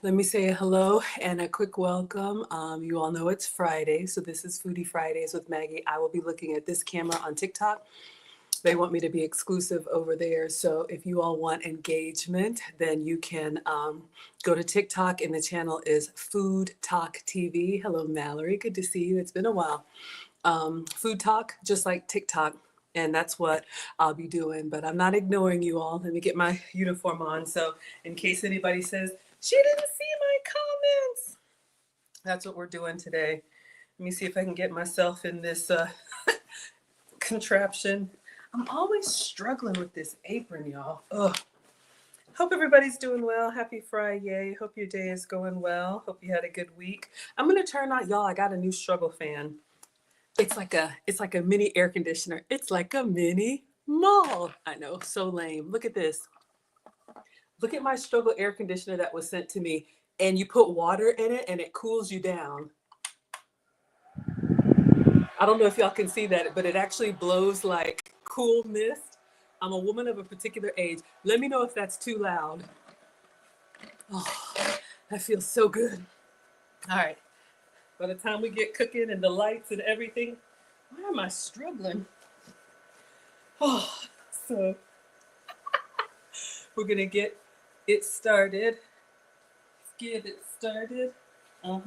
Let me say hello and a quick welcome. You all know it's Friday, so this is Foodie Fridays with Maggie. I will be looking at this camera on TikTok. They want me to be exclusive over there. So if you all want engagement, then you can go to TikTok, and the channel is Food Talk TV. Hello, Mallory. Good to see you. It's been a while. Food Talk, just like TikTok. And that's what I'll be doing. But I'm not ignoring you all. Let me get my uniform on. So in case anybody says, she didn't see my comments, that's what we're doing today. Let me see if I can get myself in this contraption. I'm always struggling with this apron, y'all. Ugh. Hope everybody's doing well. Happy Friday. Hope your day is going well. Hope you had a good week. I'm gonna turn on, y'all, I got a new struggle fan. It's like a mini air conditioner. It's like a mini mall. I know, so lame. Look at this. Look at my struggle air conditioner that was sent to me, and you put water in it and it cools you down. I don't know if y'all can see that, but it actually blows like cool mist. I'm a woman of a particular age. Let me know if that's too loud. Oh, that feels so good. All right. By the time we get cooking and the lights and everything, why am I struggling? Oh, so we're gonna get it started. Let's get it started. I'm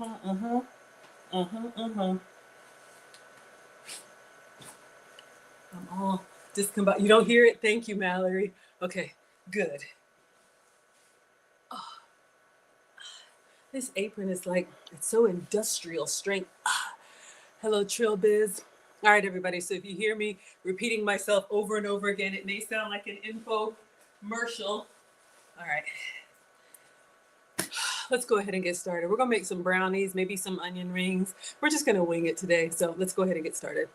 all discombobulated. You don't hear it? Thank you, Mallory. Okay, good. Oh, this apron is like, it's so industrial strength. Hello, Trill Biz. All right, everybody. So if you hear me repeating myself over and over again, it may sound like an infomercial. All right. Let's go ahead and get started. We're gonna make some brownies, maybe some onion rings. We're just gonna wing it today. So let's go ahead and get started.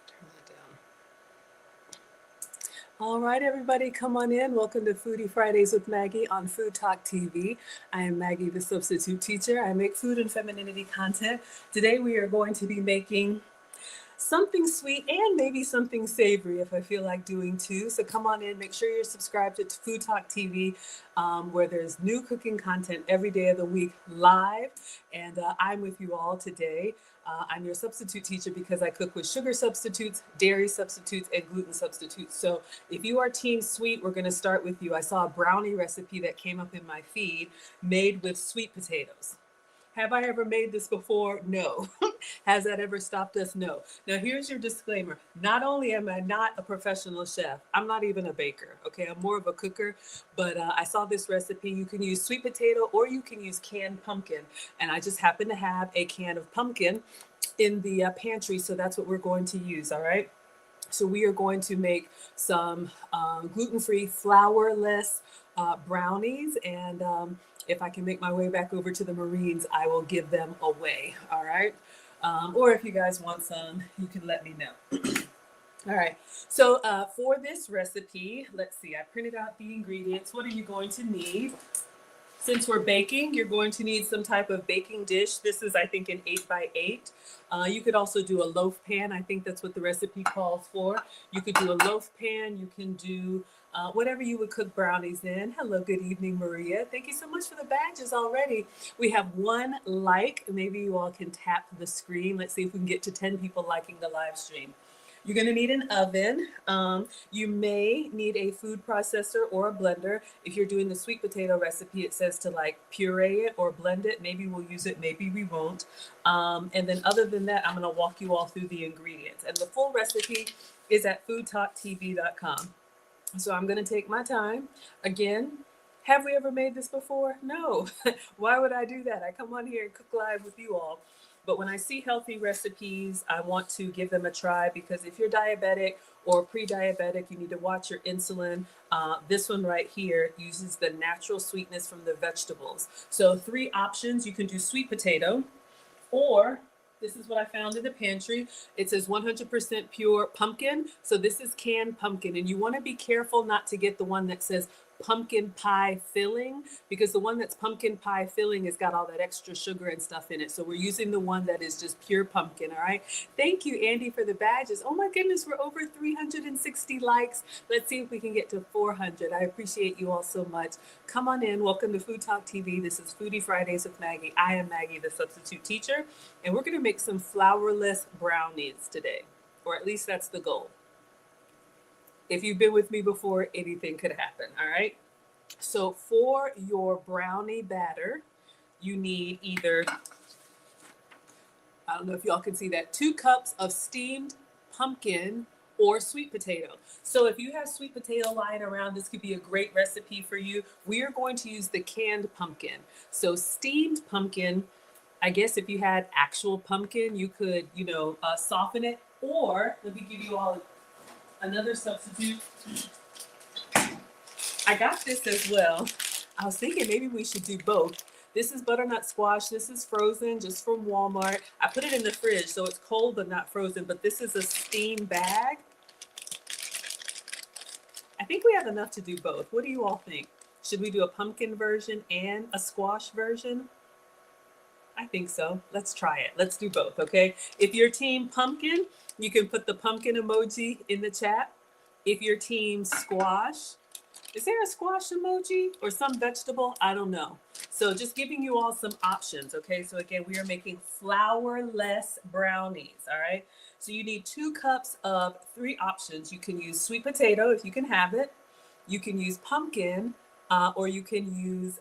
Turn that down. All right, everybody, come on in. Welcome to Foodie Fridays with Maggie on Food Talk TV. I am Maggie, the substitute teacher. I make food and femininity content. Today we are going to be making something sweet and maybe something savory if I feel like doing two. So come on in, make sure you're subscribed to Food Talk TV, where there's new cooking content every day of the week live. And I'm with you all today. I'm your substitute teacher because I cook with sugar substitutes, dairy substitutes, and gluten substitutes. So if you are team sweet, we're going to start with you. I saw a brownie recipe that came up in my feed made with sweet potatoes. Have I ever made this before? No. Has that ever stopped us? No. Now, here's your disclaimer. Not only am I not a professional chef, I'm not even a baker, okay? I'm more of a cooker, but I saw this recipe. You can use sweet potato or you can use canned pumpkin, and I just happen to have a can of pumpkin in the pantry, so that's what we're going to use, all right? So we are going to make some gluten-free, flourless brownies, and if I can make my way back over to the Marines, I will give them away, all right? Or if you guys want some, you can let me know. All right, so for this recipe, let's see, I printed out the ingredients. What are you going to need? Since we're baking, you're going to need some type of baking dish. This is, I think, an 8x8. You could also do a loaf pan. I think that's what the recipe calls for. You could do a loaf pan. You can do whatever you would cook brownies in. Hello, good evening, Maria. Thank you so much for the badges already. We have one like. Maybe you all can tap the screen. Let's see if we can get to 10 people liking the live stream. You're going to need an oven. You may need a food processor or a blender. If you're doing the sweet potato recipe, it says to like puree it or blend it. Maybe we'll use it, maybe we won't. And then other than that, I'm going to walk you all through the ingredients. And the full recipe is at foodtalktv.com. So I'm going to take my time. Again, have we ever made this before? No. Why would I do that? I come on here and cook live with you all. But when I see healthy recipes, I want to give them a try, because if you're diabetic or pre-diabetic, you need to watch your insulin. This one right here uses the natural sweetness from the vegetables. So 3 options. You can do sweet potato, or this is what I found in the pantry. It says 100% pure pumpkin. So this is canned pumpkin, and you want to be careful not to get the one that says pumpkin pie filling, because the one that's pumpkin pie filling has got all that extra sugar and stuff in it. So we're using the one that is just pure pumpkin. All right. Thank you, Andy, for the badges. Oh my goodness, we're over 360 likes. Let's see if we can get to 400. I appreciate you all so much. Come on in. Welcome to Food Talk TV. This is Foodie Fridays with Maggie. I am Maggie, the substitute teacher, and we're going to make some flourless brownies today, or at least that's the goal. If you've been with me before, anything could happen, all right? So for your brownie batter, you need either, I don't know if y'all can see that, 2 cups of steamed pumpkin or sweet potato. So if you have sweet potato lying around, this could be a great recipe for you. We are going to use the canned pumpkin. So steamed pumpkin, I guess if you had actual pumpkin, you could, soften it, or let me give you all another substitute. I got this as well. I was thinking maybe we should do both. This is butternut squash. This is frozen, just from Walmart. I put it in the fridge, so it's cold but not frozen, but this is a steam bag. I think we have enough to do both. What do you all think? Should we do a pumpkin version and a squash version? I think so. Let's try it. Let's do both, okay? If you're team pumpkin, you can put the pumpkin emoji in the chat. If you're team squash, is there a squash emoji or some vegetable? I don't know. So just giving you all some options, okay? So again, we are making flourless brownies, all right? So you need 2 cups of 3 options. You can use sweet potato if you can have it. You can use pumpkin, or you can use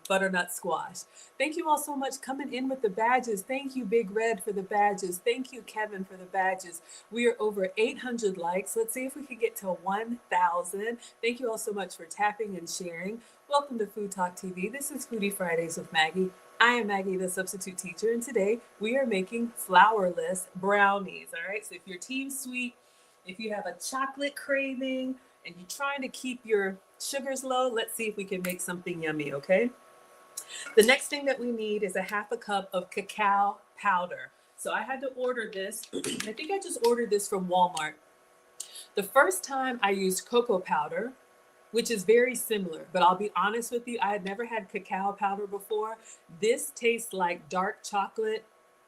butternut squash. Thank you all so much coming in with the badges. Thank you, Big Red, for the badges. Thank you, Kevin, for the badges. We are over 800 likes. Let's see if we can get to 1,000. Thank you all so much for tapping and sharing. Welcome to Food Talk TV. This is Foodie Fridays with Maggie. I am Maggie, the substitute teacher, and today we are making flourless brownies. All right, so if you're team sweet, if you have a chocolate craving, and you're trying to keep your sugars low, let's see if we can make something yummy, okay? The next thing that we need is a 1/2 cup of cacao powder. So I had to order this. I think I just ordered this from Walmart. The first time I used cocoa powder, which is very similar, but I'll be honest with you, I had never had cacao powder before. This tastes like dark chocolate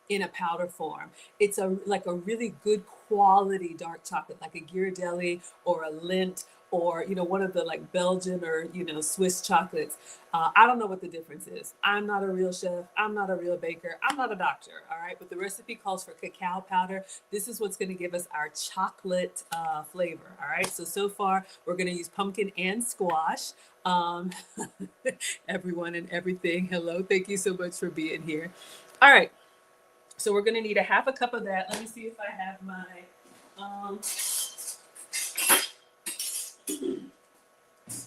in a powder form. It's like a really good quality dark chocolate, like a Ghirardelli or a Lindt, or one of the like Belgian or Swiss chocolates. I don't know what the difference is. I'm not a real chef. I'm not a real baker. I'm not a doctor. All right, but the recipe calls for cacao powder. This is what's going to give us our chocolate flavor. All right, so far we're going to use pumpkin and squash. Everyone and everything, hello. Thank you so much for being here. All right. So we're going to need a 1/2 cup of that. Let me see if I have my,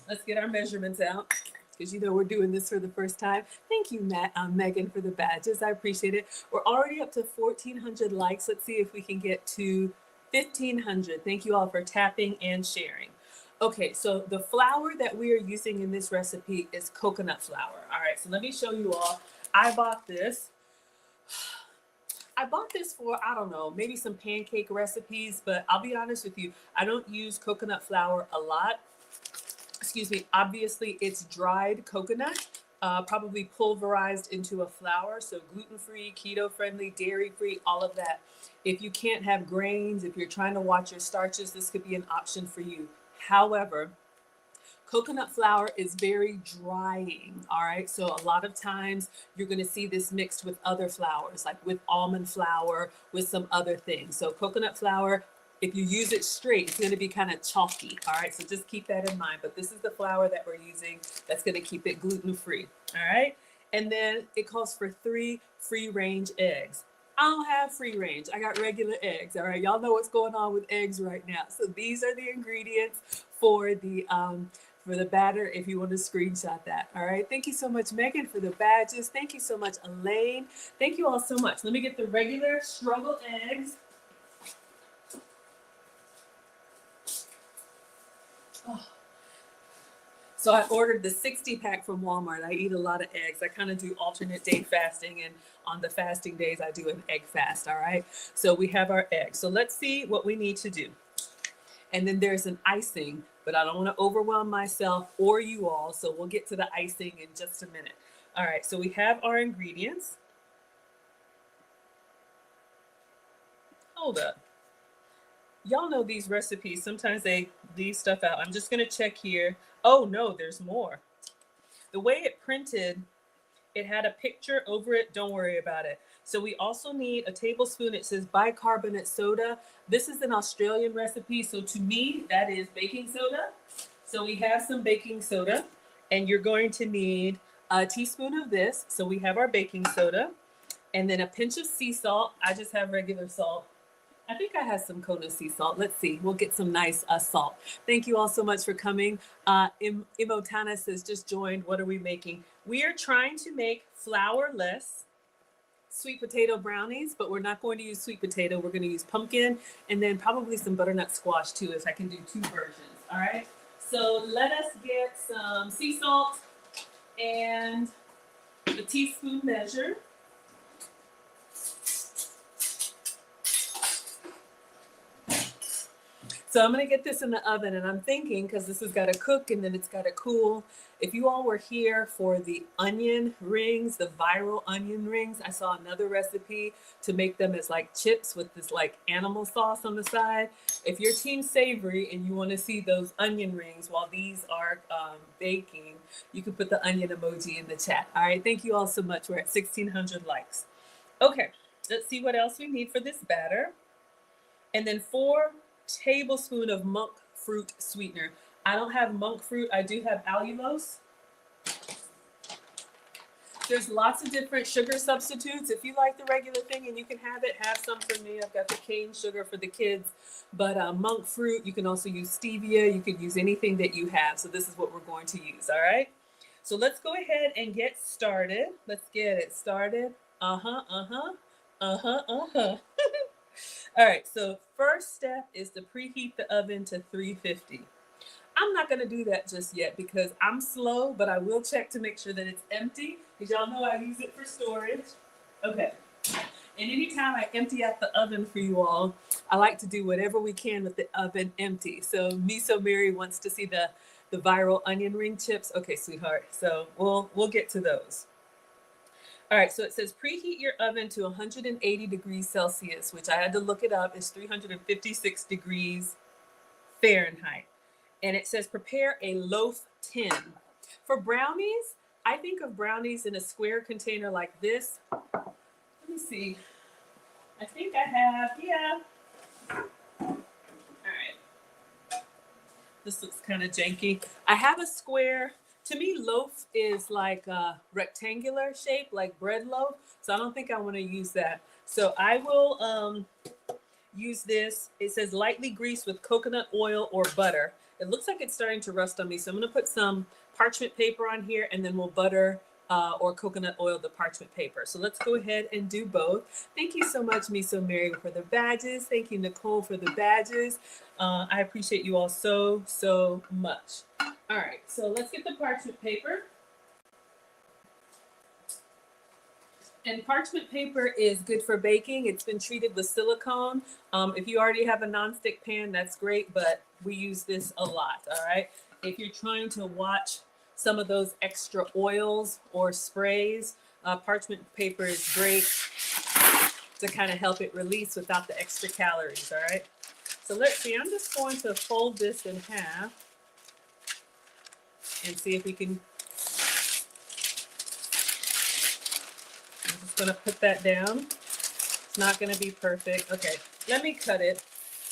let's get our measurements out, because we're doing this for the first time. Thank you, Megan, for the badges. I appreciate it. We're already up to 1,400 likes. Let's see if we can get to 1,500. Thank you all for tapping and sharing. Okay, so the flour that we are using in this recipe is coconut flour. All right, so let me show you all. I bought this for, I don't know, maybe some pancake recipes, but I'll be honest with you, I don't use coconut flour a lot. Excuse me. Obviously, it's dried coconut, probably pulverized into a flour, so gluten-free, keto-friendly, dairy-free, all of that. If you can't have grains, if you're trying to watch your starches, this could be an option for you. However, coconut flour is very drying, all right? So a lot of times you're gonna see this mixed with other flours, like with almond flour, with some other things. So coconut flour, if you use it straight, it's gonna be kind of chalky, all right? So just keep that in mind. But this is the flour that we're using that's gonna keep it gluten-free, all right? And then it calls for 3 free-range eggs. I don't have free range. I got regular eggs, all right? Y'all know what's going on with eggs right now. So these are the ingredients for the batter, if you want to screenshot that. All right. Thank you so much, Megan, for the badges. Thank you so much, Elaine. Thank you all so much. Let me get the regular struggle eggs. Oh. So I ordered the 60 pack from Walmart. I eat a lot of eggs. I kind of do alternate day fasting, and on the fasting days, I do an egg fast. All right. So we have our eggs. So let's see what we need to do. And then there's an icing but I don't want to overwhelm myself or you all. So we'll get to the icing in just a minute. All right, so we have our ingredients. Hold up. Y'all know these recipes. Sometimes they leave stuff out. I'm just going to check here. Oh, no, there's more. The way it printed, it had a picture over it. Don't worry about it. So we also need a tablespoon. It says bicarbonate soda. This is an Australian recipe. So to me, that is baking soda. So we have some baking soda, and you're going to need a teaspoon of this. So we have our baking soda, and then a pinch of sea salt. I just have regular salt. I think I have some Kona sea salt. Let's see. We'll get some nice salt. Thank you all so much for coming. Imotana says, just joined. What are we making? We are trying to make flourless sweet potato brownies, but we're not going to use sweet potato. We're going to use pumpkin and then probably some butternut squash too, if I can do 2 versions. All right. So let us get some sea salt and a teaspoon measure. So I'm going to get this in the oven, and I'm thinking, because this has got to cook and then it's got to cool. If you all were here for the onion rings, the viral onion rings, I saw another recipe to make them as like chips with this like animal sauce on the side. If you're team savory and you want to see those onion rings while these are baking, you can put the onion emoji in the chat. All right, thank you all so much. We're at 1,600 likes. Okay, let's see what else we need for this batter. And then 4 tablespoons of monk fruit sweetener. I don't have monk fruit. I do have allulose. There's lots of different sugar substitutes. If you like the regular thing and you can have it, have some for me. I've got the cane sugar for the kids, but monk fruit, you can also use stevia. You can use anything that you have. So this is what we're going to use, all right? So let's go ahead and get started. Let's get it started. All right, so first step is to preheat the oven to 350. I'm not gonna do that just yet because I'm slow, but I will check to make sure that it's empty, because y'all know I use it for storage. Okay, and anytime I empty out the oven for you all, I like to do whatever we can with the oven empty. So Miso Mary wants to see the viral onion ring chips. Okay, sweetheart, so we'll get to those. All right, so it says preheat your oven to 180 degrees Celsius, which I had to look it up, is 356 degrees Fahrenheit. And it says prepare a loaf tin. For brownies, I think of brownies in a square container like this. Let me see. I think I have, yeah. All right. This looks kind of janky. I have a square. To me, loaf is like a rectangular shape, like bread loaf. So I don't think I want to use that. So I will use this. It says lightly greased with coconut oil or butter. It looks like it's starting to rust on me. So I'm going to put some parchment paper on here, and then we'll butter or coconut oil the parchment paper. So let's go ahead and do both. Thank you so much, Miso Mary, for the badges. Thank you, Nicole, for the badges. I appreciate you all so, so much. All right, so let's get the parchment paper. And parchment paper is good for baking. It's been treated with silicone. If you already have a nonstick pan, that's great, but we use this a lot, all right? If you're trying to watch some of those extra oils or sprays, parchment paper is great to kind of help it release without the extra calories, all right? So let's see, I'm just going to fold this in half and see if we can. I'm just gonna put that down. It's not gonna be perfect. Okay, let me cut it.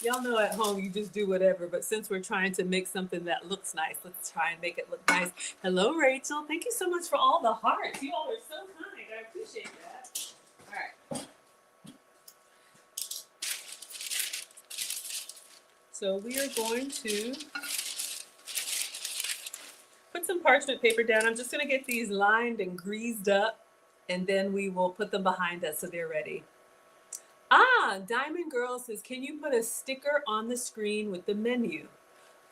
Y'all know at home you just do whatever, but since we're trying to make something that looks nice, let's try and make it look nice. Hello, Rachel. Thank you so much for all the hearts. You all are so kind. I appreciate that. All right. So we are going to put some parchment paper down. I'm just going to get these lined and greased up, and then we will put them behind us so they're ready. Diamond Girl says, can you put a sticker on the screen with the menu?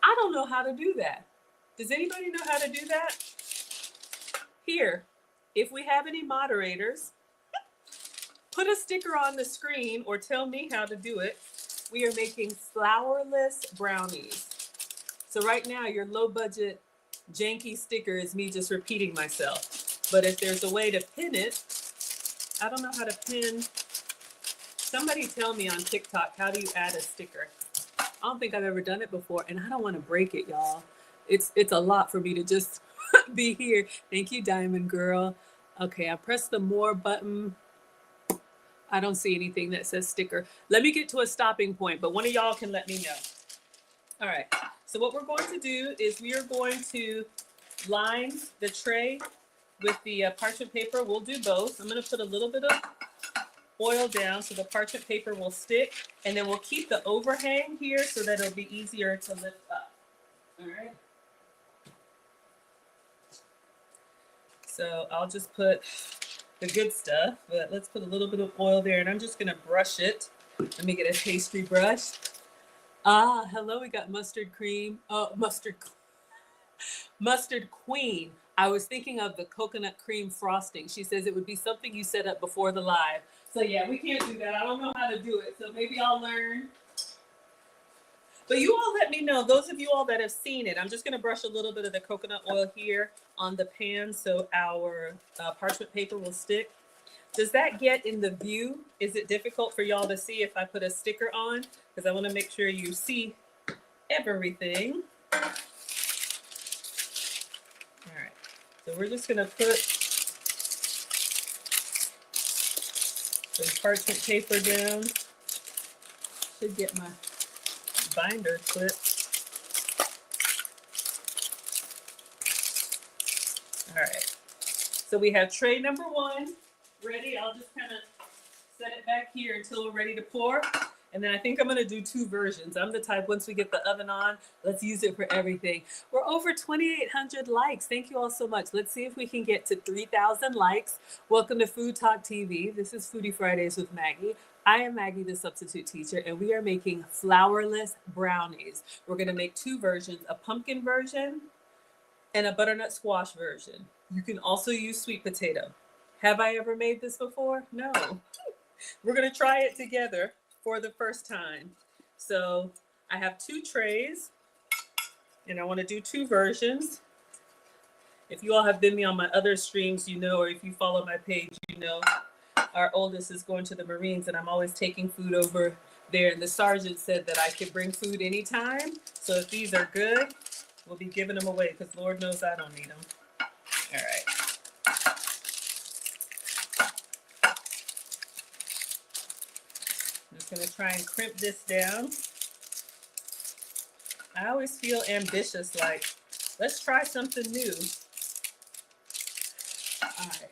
I don't know how to do that. Does anybody know how to do that? Here, if we have any moderators, put a sticker on the screen or tell me how to do it. We are making flourless brownies. So right now, your low budget janky sticker is me just repeating myself. But if there's a way to pin it, I don't know how to pin. Somebody tell me on TikTok, how do you add a sticker? I don't think I've ever done it before, and I don't want to break it, y'all. It's a lot for me to just be here. Thank you, Diamond Girl. Okay, I pressed the more button. I don't see anything that says sticker. Let me get to a stopping point, but one of y'all can let me know. All right, so what we're going to do is we are going to line the tray with the parchment paper. We'll do both. I'm going to put a little bit of oil down so the parchment paper will stick, and then we'll keep the overhang here so that it'll be easier to lift up. All right. So I'll just put the good stuff, but let's put a little bit of oil there, and I'm just gonna brush it. Let me get a pastry brush. Ah, hello, we got mustard cream. Oh, mustard queen. I was thinking of the coconut cream frosting. She says it would be something you set up before the live. So yeah, we can't do that. I don't know how to do it. So maybe I'll learn. But you all let me know, those of you all that have seen it. I'm just gonna brush a little bit of the coconut oil here on the pan so our parchment paper will stick. Does that get in the view? Is it difficult for y'all to see if I put a sticker on? Because I wanna make sure you see everything. All right, so we're just gonna put the parchment paper down. Should get my binder clip. All right, so we have tray number one ready. I'll just kind of set it back here until we're ready to pour. And then I think I'm gonna do two versions. I'm the type, once we get the oven on, let's use it for everything. We're over 2,800 likes. Thank you all so much. Let's see if we can get to 3,000 likes. Welcome to Food Talk TV. This is Foodie Fridays with Maggie. I am Maggie, the substitute teacher, and we are making flourless brownies. We're gonna make two versions, a pumpkin version and a butternut squash version. You can also use sweet potato. Have I ever made this before? No. We're gonna try it together for the first time. So I have two trays and I wanna do two versions. If you all have been me on my other streams, you know, or if you follow my page, you know, our oldest is going to the Marines and I'm always taking food over there. And the sergeant said that I could bring food anytime. So if these are good, we'll be giving them away because Lord knows I don't need them. All right. I'm just gonna try and crimp this down. I always feel ambitious, like, let's try something new. All right.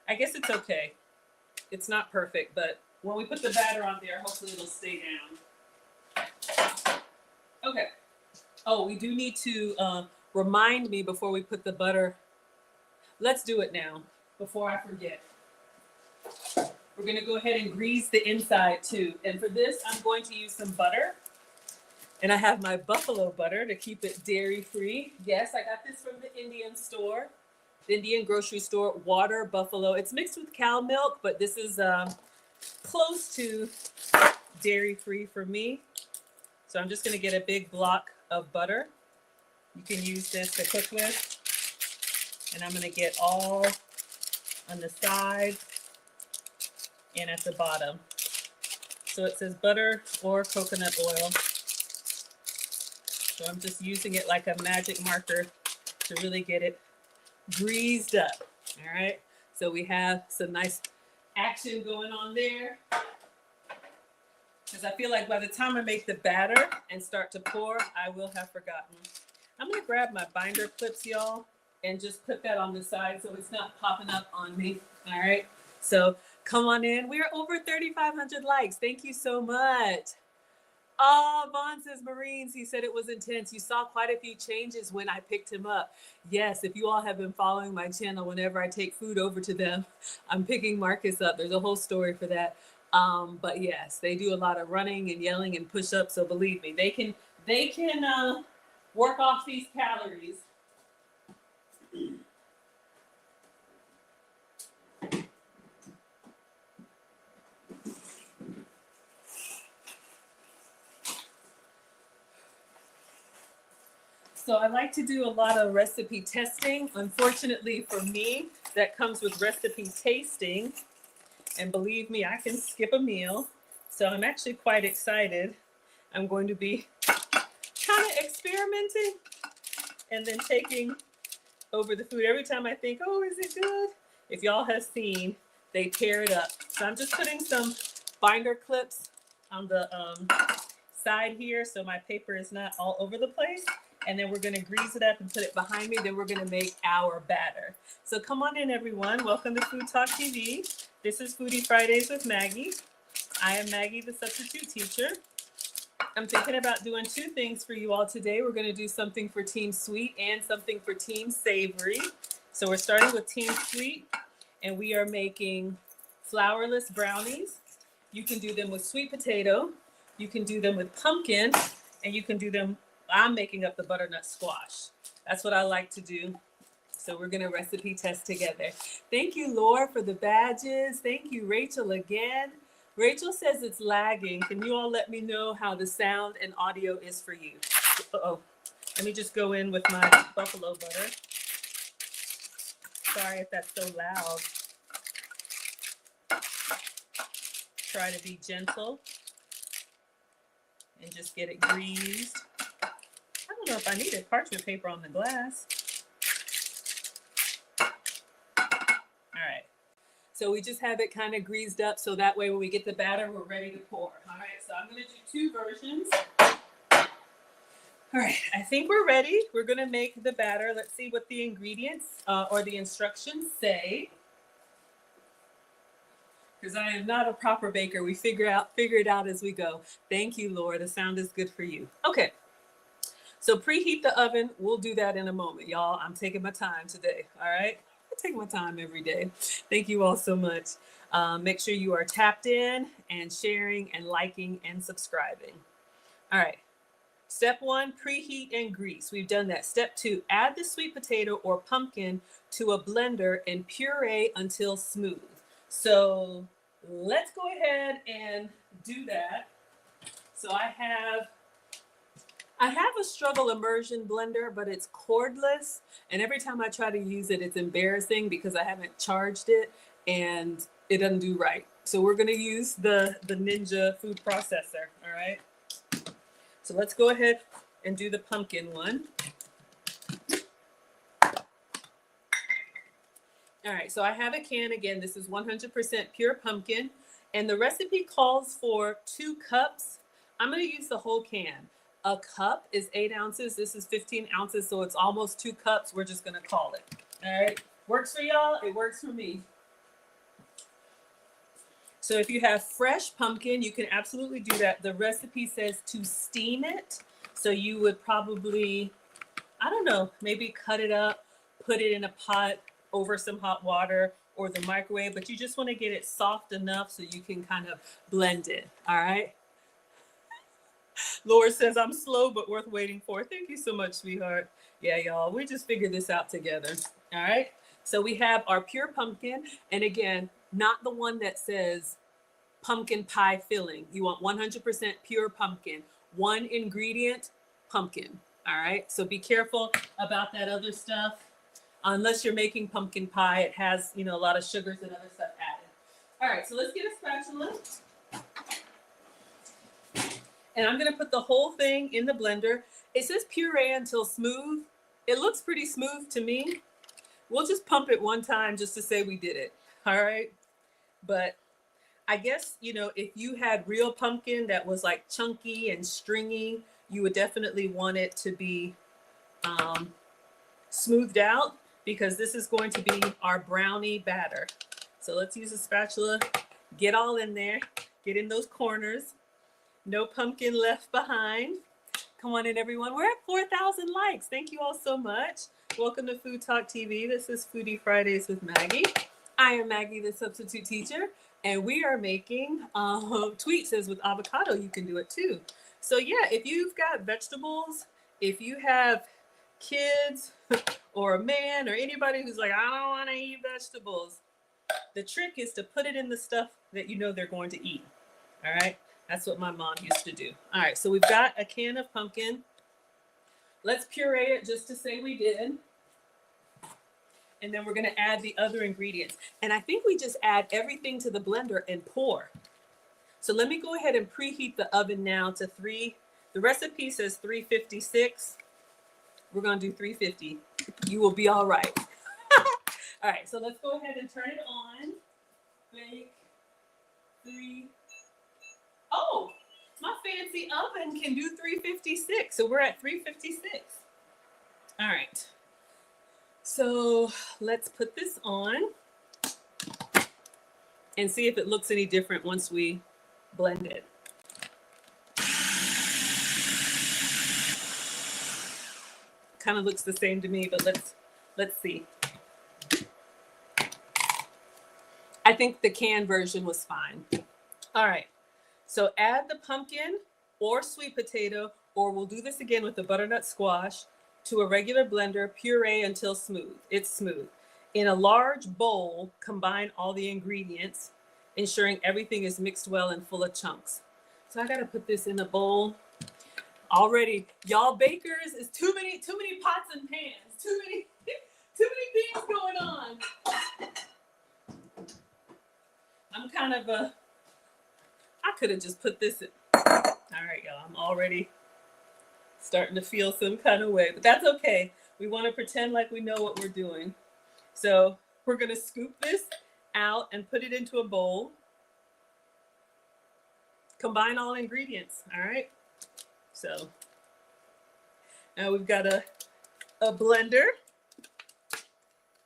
I guess it's okay. It's not perfect, but when we put the batter on there, hopefully it'll stay down. Okay. Oh, we do need to remind me before we put the butter. Let's do it now, before I forget. We're gonna go ahead and grease the inside too. And for this, I'm going to use some butter. And I have my buffalo butter to keep it dairy-free. Yes, I got this from the Indian store, the Indian grocery store, water buffalo. It's mixed with cow milk, but this is close to dairy-free for me. So I'm just gonna get a big block of butter. You can use this to cook with. And I'm gonna get all on the sides and at the bottom. So it says butter or coconut oil. So I'm just using it like a magic marker to really get it greased up. All right. So we have some nice action going on there. Because I feel like by the time I make the batter and start to pour, I will have forgotten. I'm gonna grab my binder clips, y'all, and just put that on the side so it's not popping up on me. All right. So come on in. We are over 3,500 likes. Thank you so much. Oh, Vaughn says Marines. He said it was intense. You saw quite a few changes when I picked him up. Yes, if you all have been following my channel, whenever I take food over to them, I'm picking Marcus up. There's a whole story for that. But yes, they do a lot of running and yelling and push-ups. So believe me, they can work off these calories. So I like to do a lot of recipe testing. Unfortunately for me, that comes with recipe tasting. And believe me, I can skip a meal. So I'm actually quite excited. I'm going to be kind of experimenting and then taking over the food. Every time I think, oh, is it good? If y'all have seen, they tear it up. So I'm just putting some binder clips on the side here so my paper is not all over the place. And then we're going to grease it up and put it behind me. Then we're going to make our batter. So come on in, everyone. Welcome to Food Talk TV. This is Foodie Fridays with Maggie. I am Maggie, the substitute teacher. I'm thinking about doing two things for you all today. We're going to do something for Team Sweet and something for Team Savory. So we're starting with Team Sweet, and we are making flourless brownies. You can do them with sweet potato. You can do them with pumpkin, and you can do them, I'm making up the butternut squash. That's what I like to do. So we're going to recipe test together. Thank you, Laura, for the badges. Thank you, Rachel, again. Rachel says it's lagging. Can you all let me know how the sound and audio is for you? Uh-oh. Let me just go in with my buffalo butter. Sorry if that's so loud. Try to be gentle and just get it greased. I don't know if I needed parchment paper on the glass. All right. So we just have it kind of greased up so that way when we get the batter, we're ready to pour. All right, so I'm going to do two versions. All right, I think we're ready. We're going to make the batter. Let's see what the ingredients or the instructions say. Because I am not a proper baker. We figure it out as we go. Thank you, Laura. The sound is good for you. Okay. So preheat the oven. We'll do that in a moment, y'all. I'm taking my time today. All right. I take my time every day. Thank you all so much. Make sure you are tapped in and sharing and liking and subscribing. All right. Step 1, preheat and grease. We've done that. Step 2, add the sweet potato or pumpkin to a blender and puree until smooth. So let's go ahead and do that. So I have a struggle immersion blender, but it's cordless. And every time I try to use it, it's embarrassing because I haven't charged it and it doesn't do right. So we're going to use the Ninja food processor. All right. So let's go ahead and do the pumpkin one. All right. So I have a can again. This is 100% pure pumpkin. And the recipe calls for 2 cups. I'm going to use the whole can. A cup is 8 ounces. This is 15 ounces, so it's almost 2 cups. We're just going to call it. All right. Works for y'all. It works for me. So if you have fresh pumpkin, you can absolutely do that. The recipe says to steam it. So you would probably, I don't know, maybe cut it up, put it in a pot over some hot water or the microwave, but you just want to get it soft enough so you can kind of blend it. All right. Laura says, I'm slow, but worth waiting for. Thank you so much, sweetheart. Yeah, y'all, we just figured this out together. All right. So we have our pure pumpkin. And again, not the one that says pumpkin pie filling. You want 100% pure pumpkin. 1 ingredient, pumpkin. All right. So be careful about that other stuff. Unless you're making pumpkin pie, it has, a lot of sugars and other stuff added. All right. So let's get a spatula. And I'm going to put the whole thing in the blender. It says puree until smooth. It looks pretty smooth to me. We'll just pump it one time just to say we did it. All right. But I guess, if you had real pumpkin that was like chunky and stringy, you would definitely want it to be smoothed out because this is going to be our brownie batter. So let's use a spatula, get all in there, get in those corners. No pumpkin left behind. Come on in, everyone. We're at 4,000 likes. Thank you all so much. Welcome to Food Talk TV. This is Foodie Fridays with Maggie. I am Maggie, the substitute teacher, and we are making Tweet says with avocado, you can do it too. So yeah, if you've got vegetables, if you have kids or a man or anybody who's like, I don't want to eat vegetables, the trick is to put it in the stuff that they're going to eat. All right. That's what my mom used to do. All right, so we've got a can of pumpkin. Let's puree it just to say we did. And then we're going to add the other ingredients. And I think we just add everything to the blender and pour. So let me go ahead and preheat the oven now to the recipe says 356. We're going to do 350. You will be all right. All right, so let's go ahead and turn it on. Bake 3. Oh, my fancy oven can do 356. So we're at 356. All right. So let's put this on and see if it looks any different once we blend it. Kind of looks the same to me, but let's see. I think the canned version was fine. All right, so add the pumpkin or sweet potato, or we'll do this again with the butternut squash, to a regular blender, puree until smooth. It's smooth. In a large bowl, combine all the ingredients, ensuring everything is mixed well and full of chunks. So I gotta put this in a bowl. Already, y'all bakers, is too many pots and pans, too many things going on. I'm kind of I could have just put this in. All right, y'all, I'm already starting to feel some kind of way, but that's okay. We want to pretend like we know what we're doing. So we're going to scoop this out and put it into a bowl. Combine all ingredients, all right? So now we've got a blender.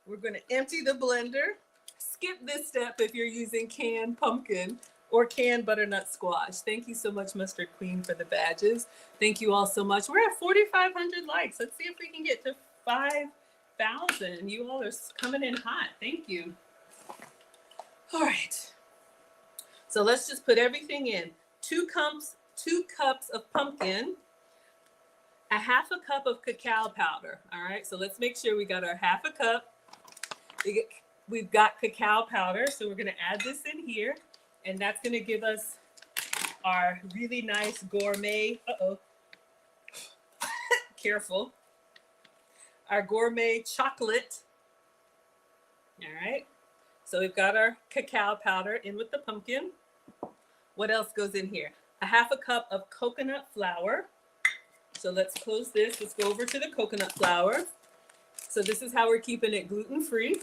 We're going to empty the blender. Skip this step if you're using canned pumpkin or canned butternut squash. Thank you so much, Mustard Queen, for the badges. Thank you all so much. We're at 4,500 likes. Let's see if we can get to 5,000. You all are coming in hot. Thank you. All right. So let's just put everything in. 2 cups of pumpkin, a half a cup of cacao powder. All right. So let's make sure we got our half a cup. We've got cacao powder. So we're going to add this in here. And that's going to give us our really nice gourmet, careful, our gourmet chocolate. All right. So we've got our cacao powder in with the pumpkin. What else goes in here? A half a cup of coconut flour. So let's close this. Let's go over to the coconut flour. So this is how we're keeping it gluten-free.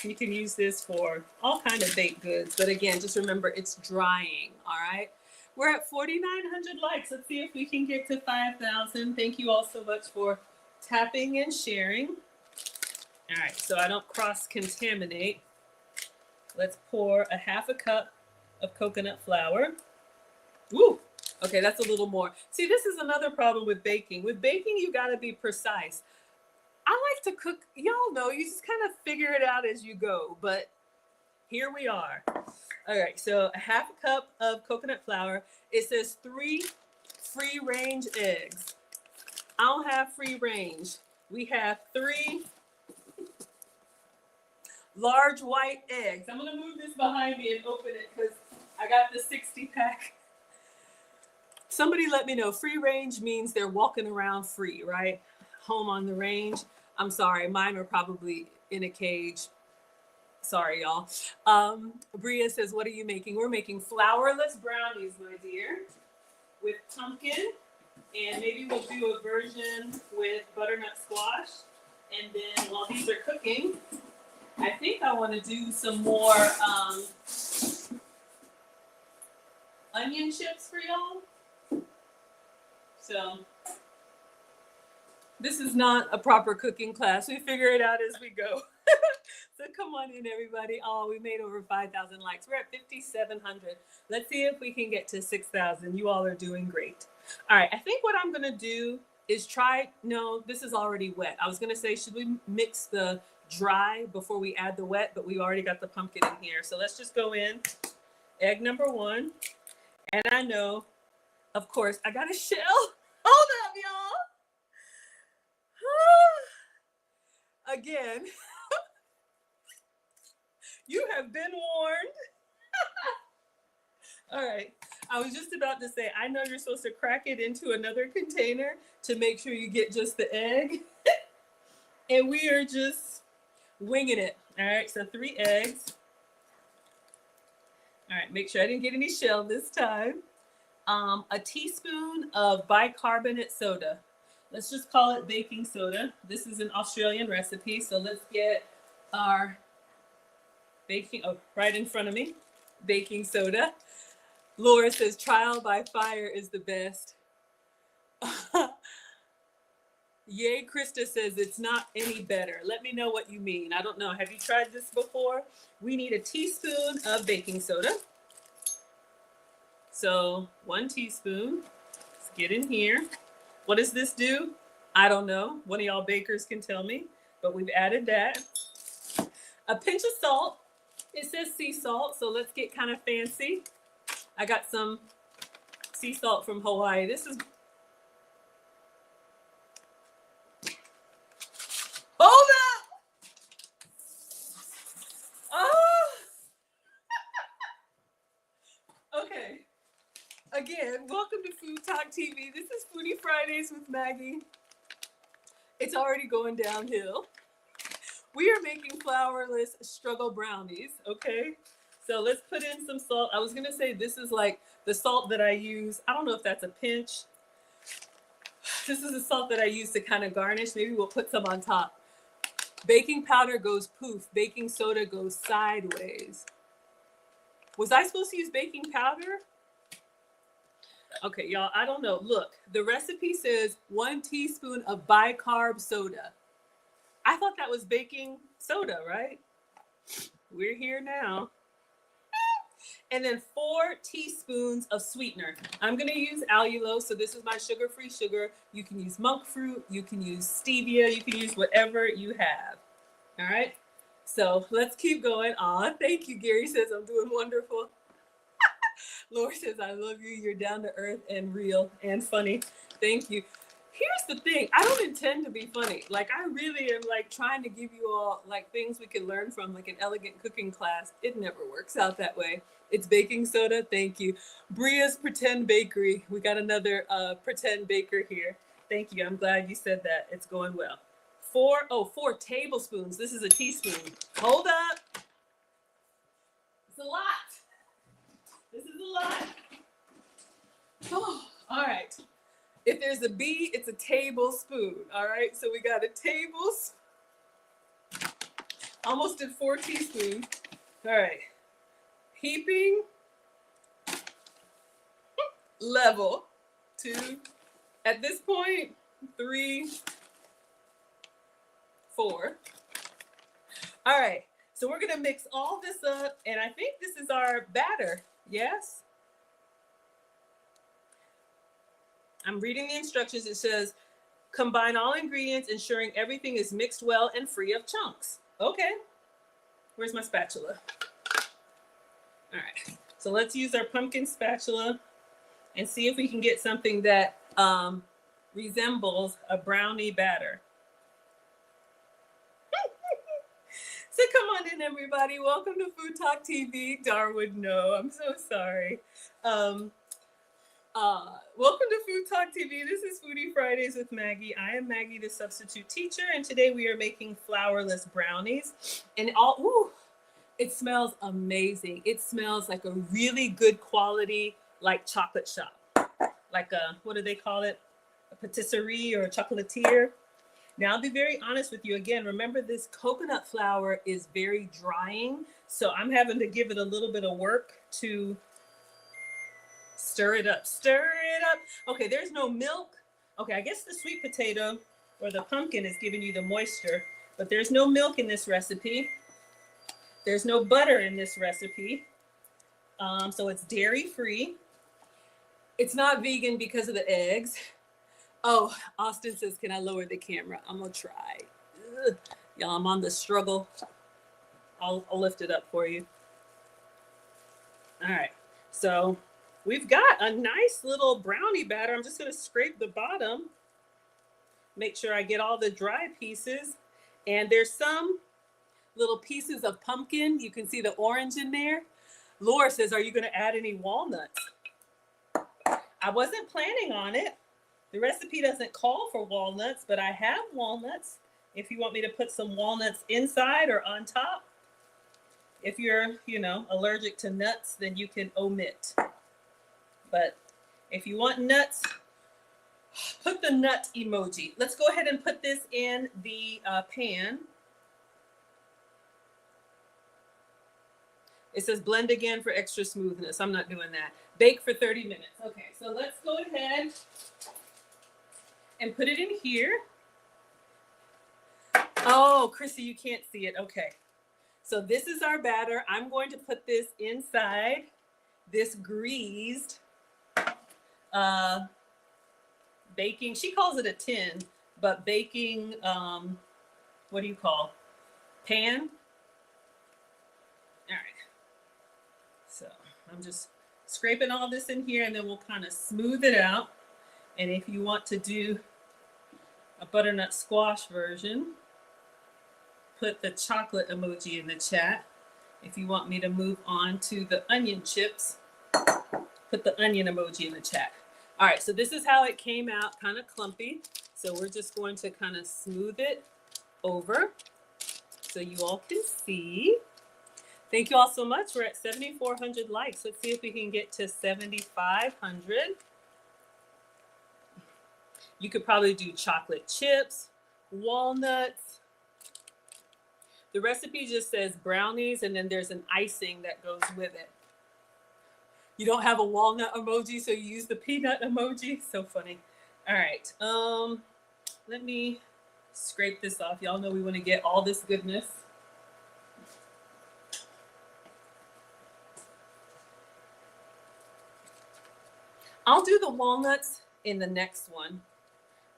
You can use this for all kind of baked goods. But again, just remember it's drying, all right? We're at 4,900 likes. Let's see if we can get to 5,000. Thank you all so much for tapping and sharing. All right, so I don't cross-contaminate. Let's pour a half a cup of coconut flour. Woo! Okay, that's a little more. See, this is another problem with baking. With baking, you gotta be precise. I like to cook, y'all know, you just kind of figure it out as you go, but here we are. All right, so a half a cup of coconut flour. It says 3 free-range eggs. I don't have free range. We have 3 large white eggs. I'm gonna move this behind me and open it because I got the 60-pack. Somebody let me know, free range means they're walking around free, right? Home on the range. I'm sorry, mine are probably in a cage. Sorry, y'all. Bria says, what are you making? We're making flourless brownies, my dear, with pumpkin. And maybe we'll do a version with butternut squash. And then while these are cooking, I think I want to do some more onion chips for y'all. So this is not a proper cooking class. We figure it out as we go. So come on in, everybody. Oh, we made over 5,000 likes. We're at 5,700. Let's see if we can get to 6,000. You all are doing great. All right, I think what I'm gonna do is no, this is already wet. I was gonna say, should we mix the dry before we add the wet, but we already got the pumpkin in here. So let's just go in. Egg number 1. And I know, of course, I got a shell. Hold up, y'all. Again, you have been warned. All right, I was just about to say, I know you're supposed to crack it into another container to make sure you get just the egg. And we are just winging it. All right, so 3 eggs. All right, make sure I didn't get any shell this time. A teaspoon of bicarbonate soda. Let's just call it baking soda. This is an Australian recipe, so let's get our baking, oh, right in front of me, baking soda. Laura says trial by fire is the best. Yay, Krista says it's not any better. Let me know what you mean. I don't know. Have you tried this before? We need a teaspoon of baking soda. So 1 teaspoon. Let's get in here. What does this do? I don't know. One of y'all bakers can tell me, but we've added that. A pinch of salt. It says sea salt, so let's get kind of fancy. I got some sea salt from Hawaii. This is... Hold up! Oh! Okay. Again, welcome to Food Talk TV. This is Foodie Fridays with Maggie. It's already going downhill. We are making flourless struggle brownies, okay? So let's put in some salt. I was gonna say this is like the salt that I use. I don't know if that's a pinch. This is the salt that I use to kind of garnish. Maybe we'll put some on top. Baking powder goes poof. Baking soda goes sideways. Was I supposed to use baking powder? Okay, y'all, I don't know. Look, the recipe says 1 teaspoon of bicarb soda. I thought that was baking soda, right? We're here now. And then 4 teaspoons of sweetener. I'm gonna use allulose, so this is my sugar-free sugar. You can use monk fruit, you can use stevia, you can use whatever you have. All right, so let's keep going. Aw, thank you, Gary says I'm doing wonderful. Laura says, I love you, you're down to earth and real and funny. Thank you. Here's the thing, I don't intend to be funny. Like, I really am like trying to give you all like things we can learn from, like an elegant cooking class. It never works out that way. It's baking soda, thank you. Bria's Pretend Bakery. We got another pretend baker here. Thank you, I'm glad you said that. It's going well. 4 tablespoons. This is a teaspoon. Hold up. It's a lot. This is a lot. Oh, all right. If there's a B, it's a tablespoon. All right, so we got a tablespoon. Almost did 4 teaspoons. All right. Heaping level 2. At this point, 3, 4. All right, so we're gonna mix all this up, and I think this is our batter. Yes? I'm reading the instructions. It says, combine all ingredients, ensuring everything is mixed well and free of chunks. Okay. Where's my spatula? All right. So let's use our pumpkin spatula and see if we can get something that resembles a brownie batter. So come on in, everybody. Welcome to Food Talk TV. Darwood, no, I'm so sorry. Welcome to Food Talk TV. This is Foodie Fridays with Maggie. I am Maggie, the substitute teacher, and today we are making flourless brownies. And it smells amazing. It smells like a really good quality, like chocolate shop. Like a, what do they call it? A patisserie or a chocolatier. Now, I'll be very honest with you. Again, remember this coconut flour is very drying. So I'm having to give it a little bit of work to stir it up. Stir it up. Okay, there's no milk. Okay, I guess the sweet potato or the pumpkin is giving you the moisture, but there's no milk in this recipe. There's no butter in this recipe. So it's dairy free. It's not vegan because of the eggs. Oh, Austin says, can I lower the camera? I'm gonna try. Ugh. Y'all, I'm on the struggle. I'll lift it up for you. All right, so we've got a nice little brownie batter. I'm just gonna scrape the bottom, make sure I get all the dry pieces. And there's some little pieces of pumpkin. You can see the orange in there. Laura says, are you gonna add any walnuts? I wasn't planning on it. The recipe doesn't call for walnuts, but I have walnuts. If you want me to put some walnuts inside or on top. If you're, allergic to nuts, then you can omit. But if you want nuts, put the nut emoji. Let's go ahead and put this in the pan. It says blend again for extra smoothness. I'm not doing that. Bake for 30 minutes. Okay, so let's go ahead and put it in here. Oh, Chrissy, you can't see it. Okay. So this is our batter. I'm going to put this inside this greased baking. She calls it a tin, but baking, what do you call? Pan. All right. So I'm just scraping all this in here, and then we'll kind of smooth it out. And if you want to do a butternut squash version, put the chocolate emoji in the chat. If you want me to move on to the onion chips, put the onion emoji in the chat. All right, so this is how it came out, kind of clumpy. So we're just going to kind of smooth it over so you all can see. Thank you all so much. We're at 7,400 likes. Let's see if we can get to 7,500. You could probably do chocolate chips, walnuts. The recipe just says brownies, and then there's an icing that goes with it. You don't have a walnut emoji, so you use the peanut emoji. So funny. All right. Let me scrape this off. Y'all know we want to get all this goodness. I'll do the walnuts in the next one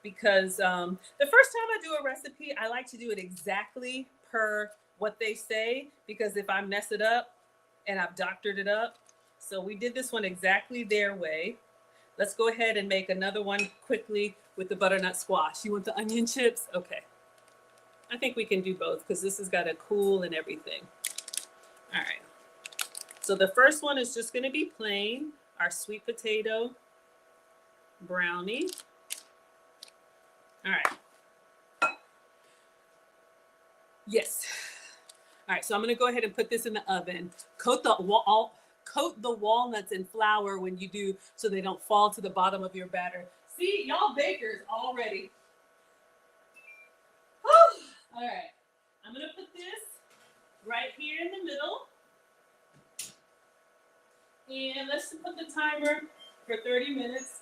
because the first time I do a recipe, I like to do it exactly per what they say, because if I mess it up and I've doctored it up. So we did this one exactly their way. Let's go ahead and make another one quickly with the butternut squash. You want the onion chips? Okay. I think we can do both because this has got to cool and everything. All right. So the first one is just going to be plain, our sweet potato brownie. All right. Yes. All right, so I'm going to go ahead and put this in the oven. Coat the walnuts in flour when you do, so they don't fall to the bottom of your batter. See, y'all bakers already. All right, I'm going to put this right here in the middle. And let's put the timer for 30 minutes.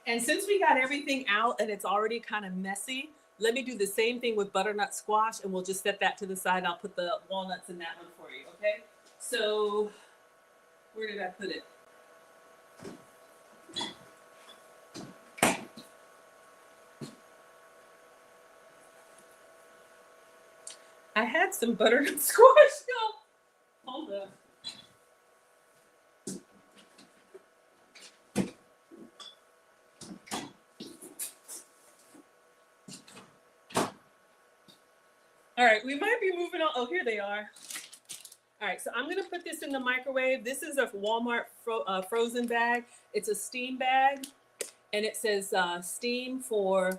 And since we got everything out and it's already kind of messy, let me do the same thing with butternut squash, and we'll just set that to the side. I'll put the walnuts in that one for you, okay? So, where did I put it? I had some butternut squash. Hold up. All right, we might be moving on. Oh, here they are. All right, so I'm going to put this in the microwave. This is a Walmart frozen bag. It's a steam bag, and it says steam for,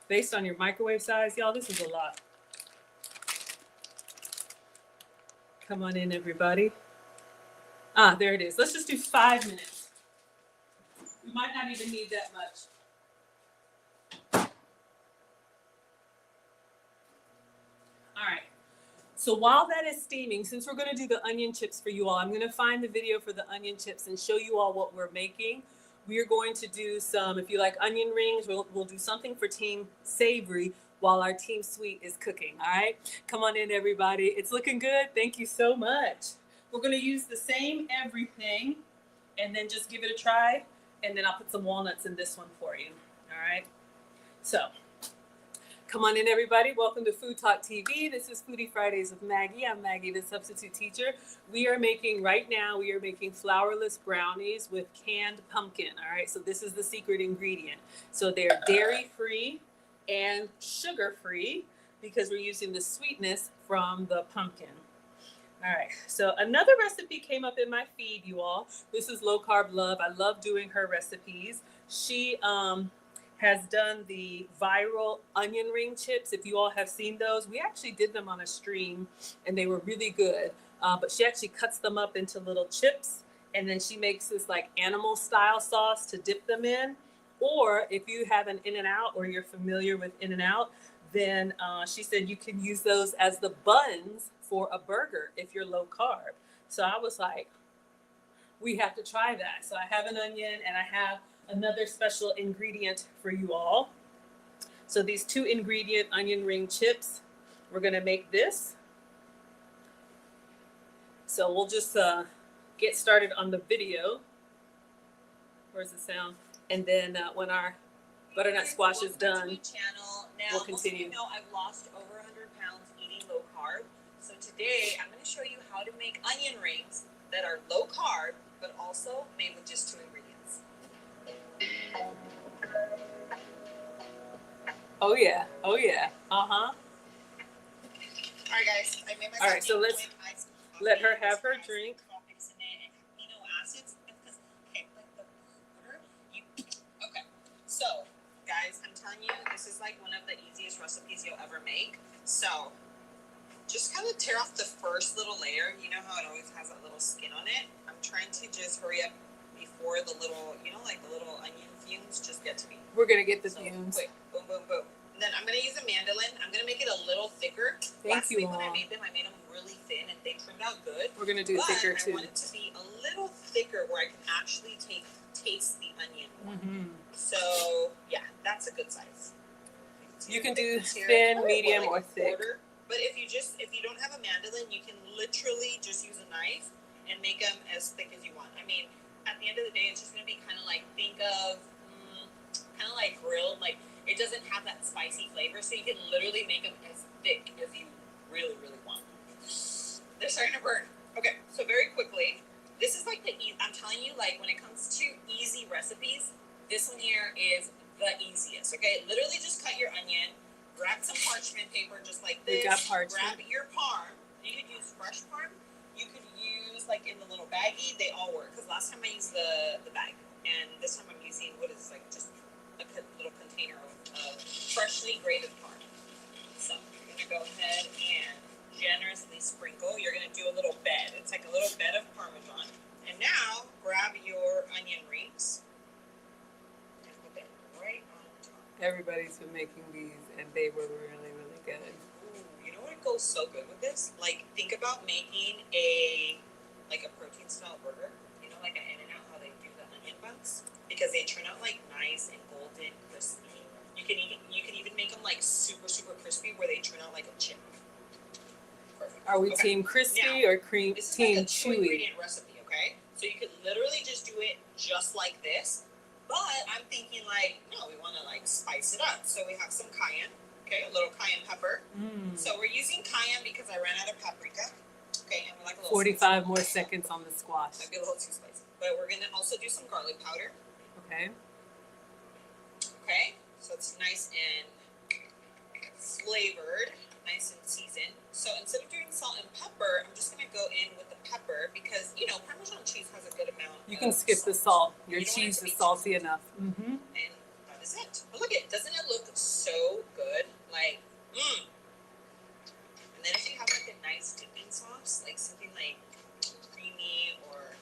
based on your microwave size. Y'all, this is a lot. Come on in, everybody. There it is. Let's just do 5 minutes. We might not even need that much. All right, so while that is steaming, since we're going to do the onion chips for you all, I'm going to find the video for the onion chips and show you all what we're making. We are going to do some, if you like onion rings, we'll do something for Team Savory while our Team Sweet is cooking, all right? Come on in, everybody. It's looking good. Thank you so much. We're going to use the same everything and then just give it a try, and then I'll put some walnuts in this one for you, all right? So, come on in, everybody. Welcome to Food Talk TV. This is Foodie Fridays with Maggie. I'm Maggie, the substitute teacher. We are making flourless brownies with canned pumpkin. All right, so this is the secret ingredient. So they're dairy-free and sugar-free because we're using the sweetness from the pumpkin. All right, so another recipe came up in my feed, you all. This is Low Carb Love. I love doing her recipes. She has done the viral onion ring chips. If you all have seen those, we actually did them on a stream and they were really good. But she actually cuts them up into little chips and then she makes this like animal style sauce to dip them in. Or if you have an In-N-Out or you're familiar with In-N-Out, then she said you can use those as the buns for a burger if you're low carb. So I was like, we have to try that. So I have an onion and I have another special ingredient for you all. So these 2 ingredient onion ring chips, we're gonna make this. So we'll just get started on the video. Where's the sound? And then when our butternut squash is done, we'll continue. You know, I've lost over 100 pounds eating low carb. So today I'm going to show you how to make onion rings that are low carb, but also made with just 2 ingredients. Oh yeah, oh yeah, All right, guys, I made my. All right, so let's let her have her drink. Okay, so guys, I'm telling you, this is like one of the easiest recipes you'll ever make. So just kind of tear off the first little layer. You know how it always has that little skin on it? I'm trying to just hurry up before the little, you know, like the little onion fumes just get to me. We're going to get the fumes. Quick, boom, boom, boom. And then I'm going to use a mandolin. I'm going to make it a little thicker. Thank you, Last week when I Mom. made them really thin and they turned out good. We're going to do thicker I too. want it to be a little thicker where I can actually taste the onion. So yeah, that's a good size. You can do thin, medium, or thick. But if you don't have a mandolin, you can literally just use a knife and make them as thick as you want. I mean, at the end of the day, it's just gonna be kind of like, think of kind of like grilled. Like it doesn't have that spicy flavor, so you can literally make them as thick as you really, really want. They're starting to burn. Okay, so very quickly, this is like I'm telling you, like when it comes to easy recipes, this one here is the easiest. Okay, literally just cut your onion. Grab some parchment paper just like this. Grab your parm. You could use fresh parm. You could use like in the little baggie. They all work. Because last time I used the bag. And this time I'm using, what is like just a little container of freshly grated parm. So you're going to go ahead and generously sprinkle. You're going to do a little bed. It's like a little bed of Parmesan. And now grab your onion rings. And put them right on top. Everybody's been making these and they were really, really good. Ooh, you know what goes so good with this? Like, think about making a protein style burger. You know, like an In-N-Out, how they do the onion buns, because they turn out like nice and golden, crispy. You can even make them like super, super crispy, where they turn out like a chip. Perfect. Are we team crispy or team This is like a chewy? 2-ingredient recipe, okay? So you could literally just do it just like this. But I'm thinking like, no, we want to like spice it up. So we have some cayenne, okay, a little cayenne pepper. So we're using cayenne because I ran out of paprika. Okay, and we like a little 45 more seconds on the squash. Might be a little too spicy. But we're going to also do some garlic powder. Okay. Okay, so it's nice and flavored, nice and seasoned. So instead of doing salt and pepper, I'm just going to go in with the pepper because, you know, Parmesan cheese has a good amount. You can skip the salt. Your cheese is salty enough. And that is it. But look at it. Doesn't it look so good? Like, And then if you have like a nice dipping sauce, like something like creamy or,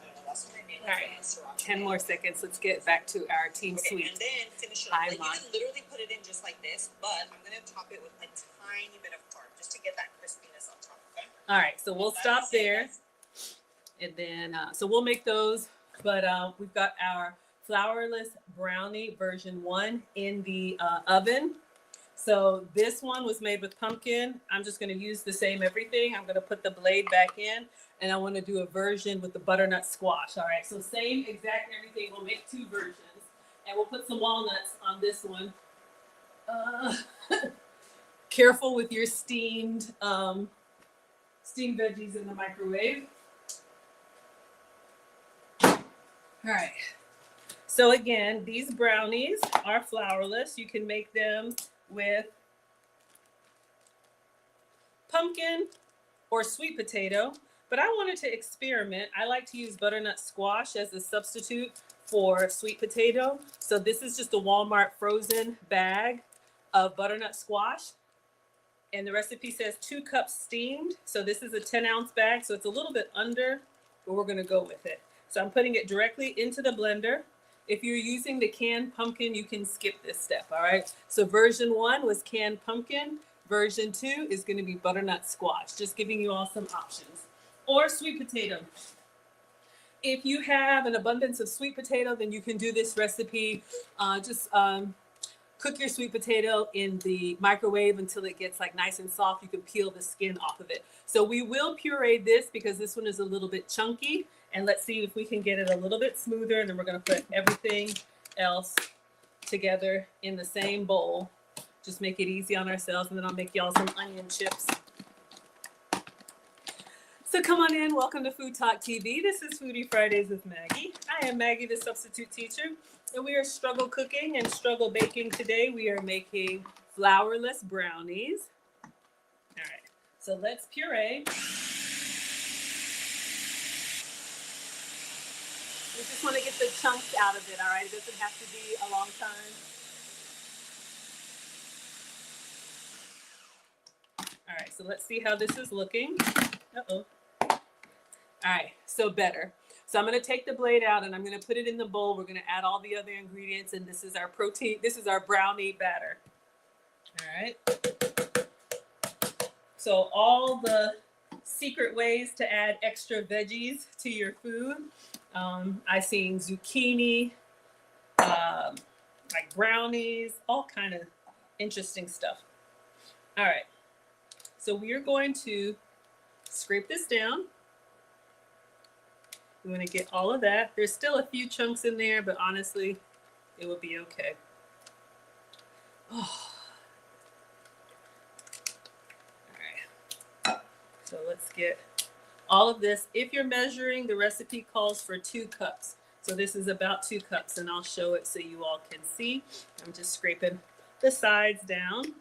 I don't know, that's what I made. All right, 10 more seconds. Let's get back to our team sweet. And then finish it off. Like, you can literally put it in just like this, but I'm going to top it with a tiny bit of parm just to get that crispiness on top, okay? All right, so we'll stop there. And then, so we'll make those, but we've got our flourless brownie version 1 in the oven. So this one was made with pumpkin. I'm just going to use the same everything. I'm going to put the blade back in, and I want to do a version with the butternut squash. All right, so same exact everything. We'll make 2 versions, and we'll put some walnuts on this one. Careful with your steamed veggies in the microwave. All right. So again, these brownies are flourless. You can make them with pumpkin, or sweet potato, but I wanted to experiment. I like to use butternut squash as a substitute for sweet potato. So this is just a Walmart frozen bag of butternut squash. And the recipe says 2 cups steamed. So this is a 10-ounce bag, so it's a little bit under, but we're gonna go with it. So I'm putting it directly into the blender. If you're using the canned pumpkin, you can skip this step, all right? So version 1 was canned pumpkin. Version 2 is gonna be butternut squash, just giving you all some options. Or sweet potato. If you have an abundance of sweet potato, then you can do this recipe. Cook your sweet potato in the microwave until it gets like nice and soft. You can peel the skin off of it. So we will puree this because this one is a little bit chunky. And let's see if we can get it a little bit smoother. And then we're gonna put everything else together in the same bowl. Just make it easy on ourselves. And then I'll make y'all some onion chips. So come on in, welcome to Food Talk TV. This is Foodie Fridays with Maggie. I am Maggie, the substitute teacher, and we are struggle cooking and struggle baking today. We are making flourless brownies. All right, so let's puree. We just want to get the chunks out of it, all right? It doesn't have to be a long time. All right, so let's see how this is looking. Uh-oh. All right, so better. So I'm gonna take the blade out and I'm gonna put it in the bowl. We're gonna add all the other ingredients, and this is our protein, this is our brownie batter. All right. So all the secret ways to add extra veggies to your food. I seen zucchini, like brownies, all kind of interesting stuff. All right, so we are going to scrape this down. We want to get all of that. There's still a few chunks in there, but honestly, it will be okay. Oh. All right. So let's get all of this. If you're measuring, the recipe calls for 2 cups. So this is about 2 cups, and I'll show it so you all can see. I'm just scraping the sides down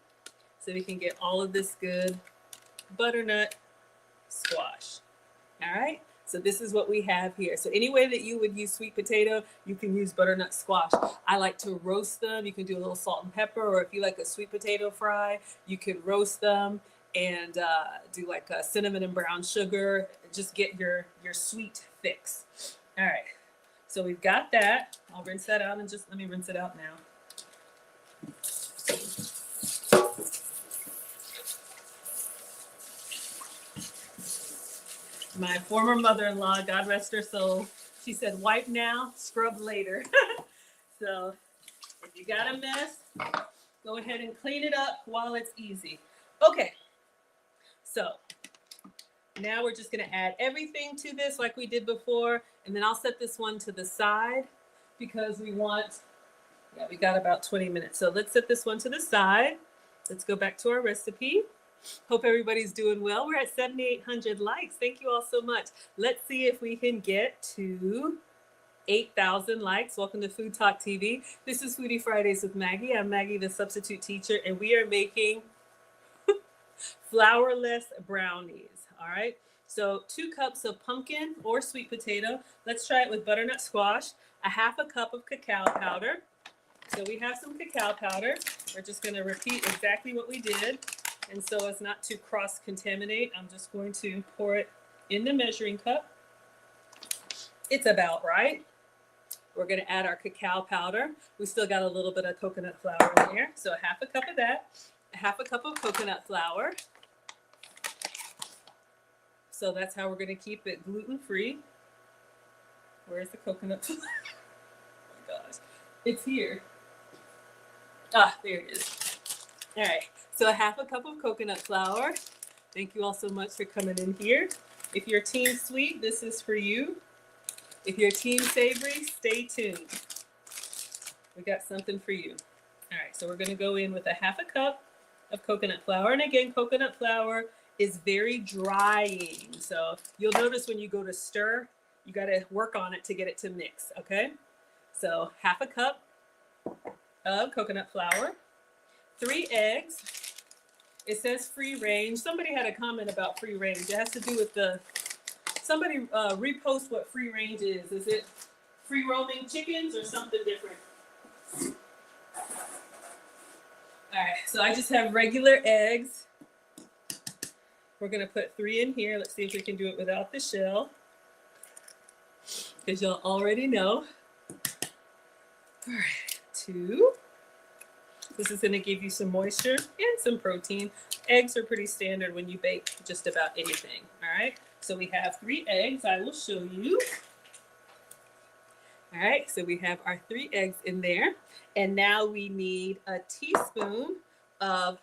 so we can get all of this good butternut squash. All right. So this is what we have here. So any way that you would use sweet potato, you can use butternut squash. I like to roast them. You can do a little salt and pepper, or if you like a sweet potato fry, you can roast them and do like a cinnamon and brown sugar. Just get your sweet fix. All right. So we've got that. I'll rinse that out and just let me rinse it out now. My former mother-in-law, God rest her soul, she said, wipe now, scrub later. So if you got a mess, go ahead and clean it up while it's easy. Okay, so now we're just gonna add everything to this like we did before, and then I'll set this one to the side because we want, yeah, we got about 20 minutes. So let's set this one to the side. Let's go back to our recipe. Hope everybody's doing well. We're at 7,800 likes. Thank you all so much. Let's see if we can get to 8,000 likes. Welcome to Food Talk TV. This is Foodie Fridays with Maggie. I'm Maggie, the substitute teacher, and we are making flourless brownies. All right. So 2 cups of pumpkin or sweet potato. Let's try it with butternut squash. A 1/2 cup of cacao powder. So we have some cacao powder. We're just going to repeat exactly what we did. And so as not to cross-contaminate, I'm just going to pour it in the measuring cup. It's about right. We're going to add our cacao powder. We still got a little bit of coconut flour in there. So a 1/2 cup of that, a 1/2 cup of coconut flour. So that's how we're going to keep it gluten-free. Where's the coconut flour? Oh my gosh, it's here. Ah, there it is. All right. So a 1/2 cup of coconut flour. Thank you all so much for coming in here. If you're team sweet, this is for you. If you're team savory, stay tuned. We got something for you. All right, so we're gonna go in with a 1/2 cup of coconut flour. And again, coconut flour is very drying. So you'll notice when you go to stir, you gotta work on it to get it to mix, okay? So 1/2 cup of coconut flour, 3 eggs. It says free range. Somebody had a comment about free range. It has to do with somebody repost what free range is. Is it free roaming chickens or something different? All right, so I just have regular eggs. We're gonna put 3 in here. Let's see if we can do it without the shell, because you'll already know. All right, 2. This is gonna give you some moisture and some protein. Eggs are pretty standard when you bake just about anything, all right? So we have 3 eggs, I will show you. All right, so we have our 3 eggs in there. And now we need a teaspoon of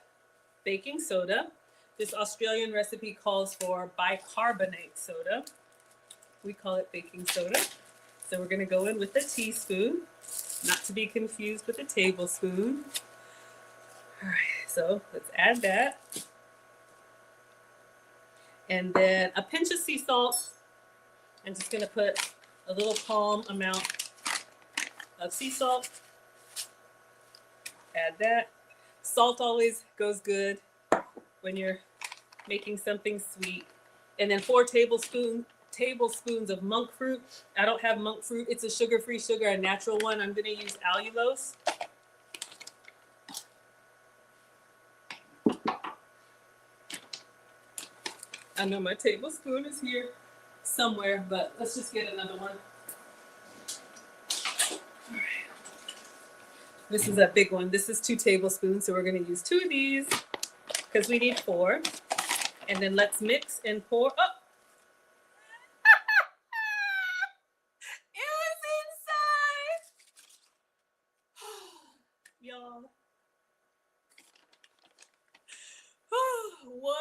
baking soda. This Australian recipe calls for bicarbonate soda. We call it baking soda. So we're gonna go in with a teaspoon, not to be confused with a tablespoon. All right, so let's add that. And then a pinch of sea salt. I'm just gonna put a little palm amount of sea salt. Add that. Salt always goes good when you're making something sweet. And then 4 tablespoons of monk fruit. I don't have monk fruit. It's a sugar-free sugar, a natural one. I'm gonna use allulose. I know my tablespoon is here somewhere, but let's just get another one. All right. This is a big one. This is 2 tablespoons, so we're going to use 2 of these because we need 4. And then let's mix and pour up. It was inside. Y'all. 1,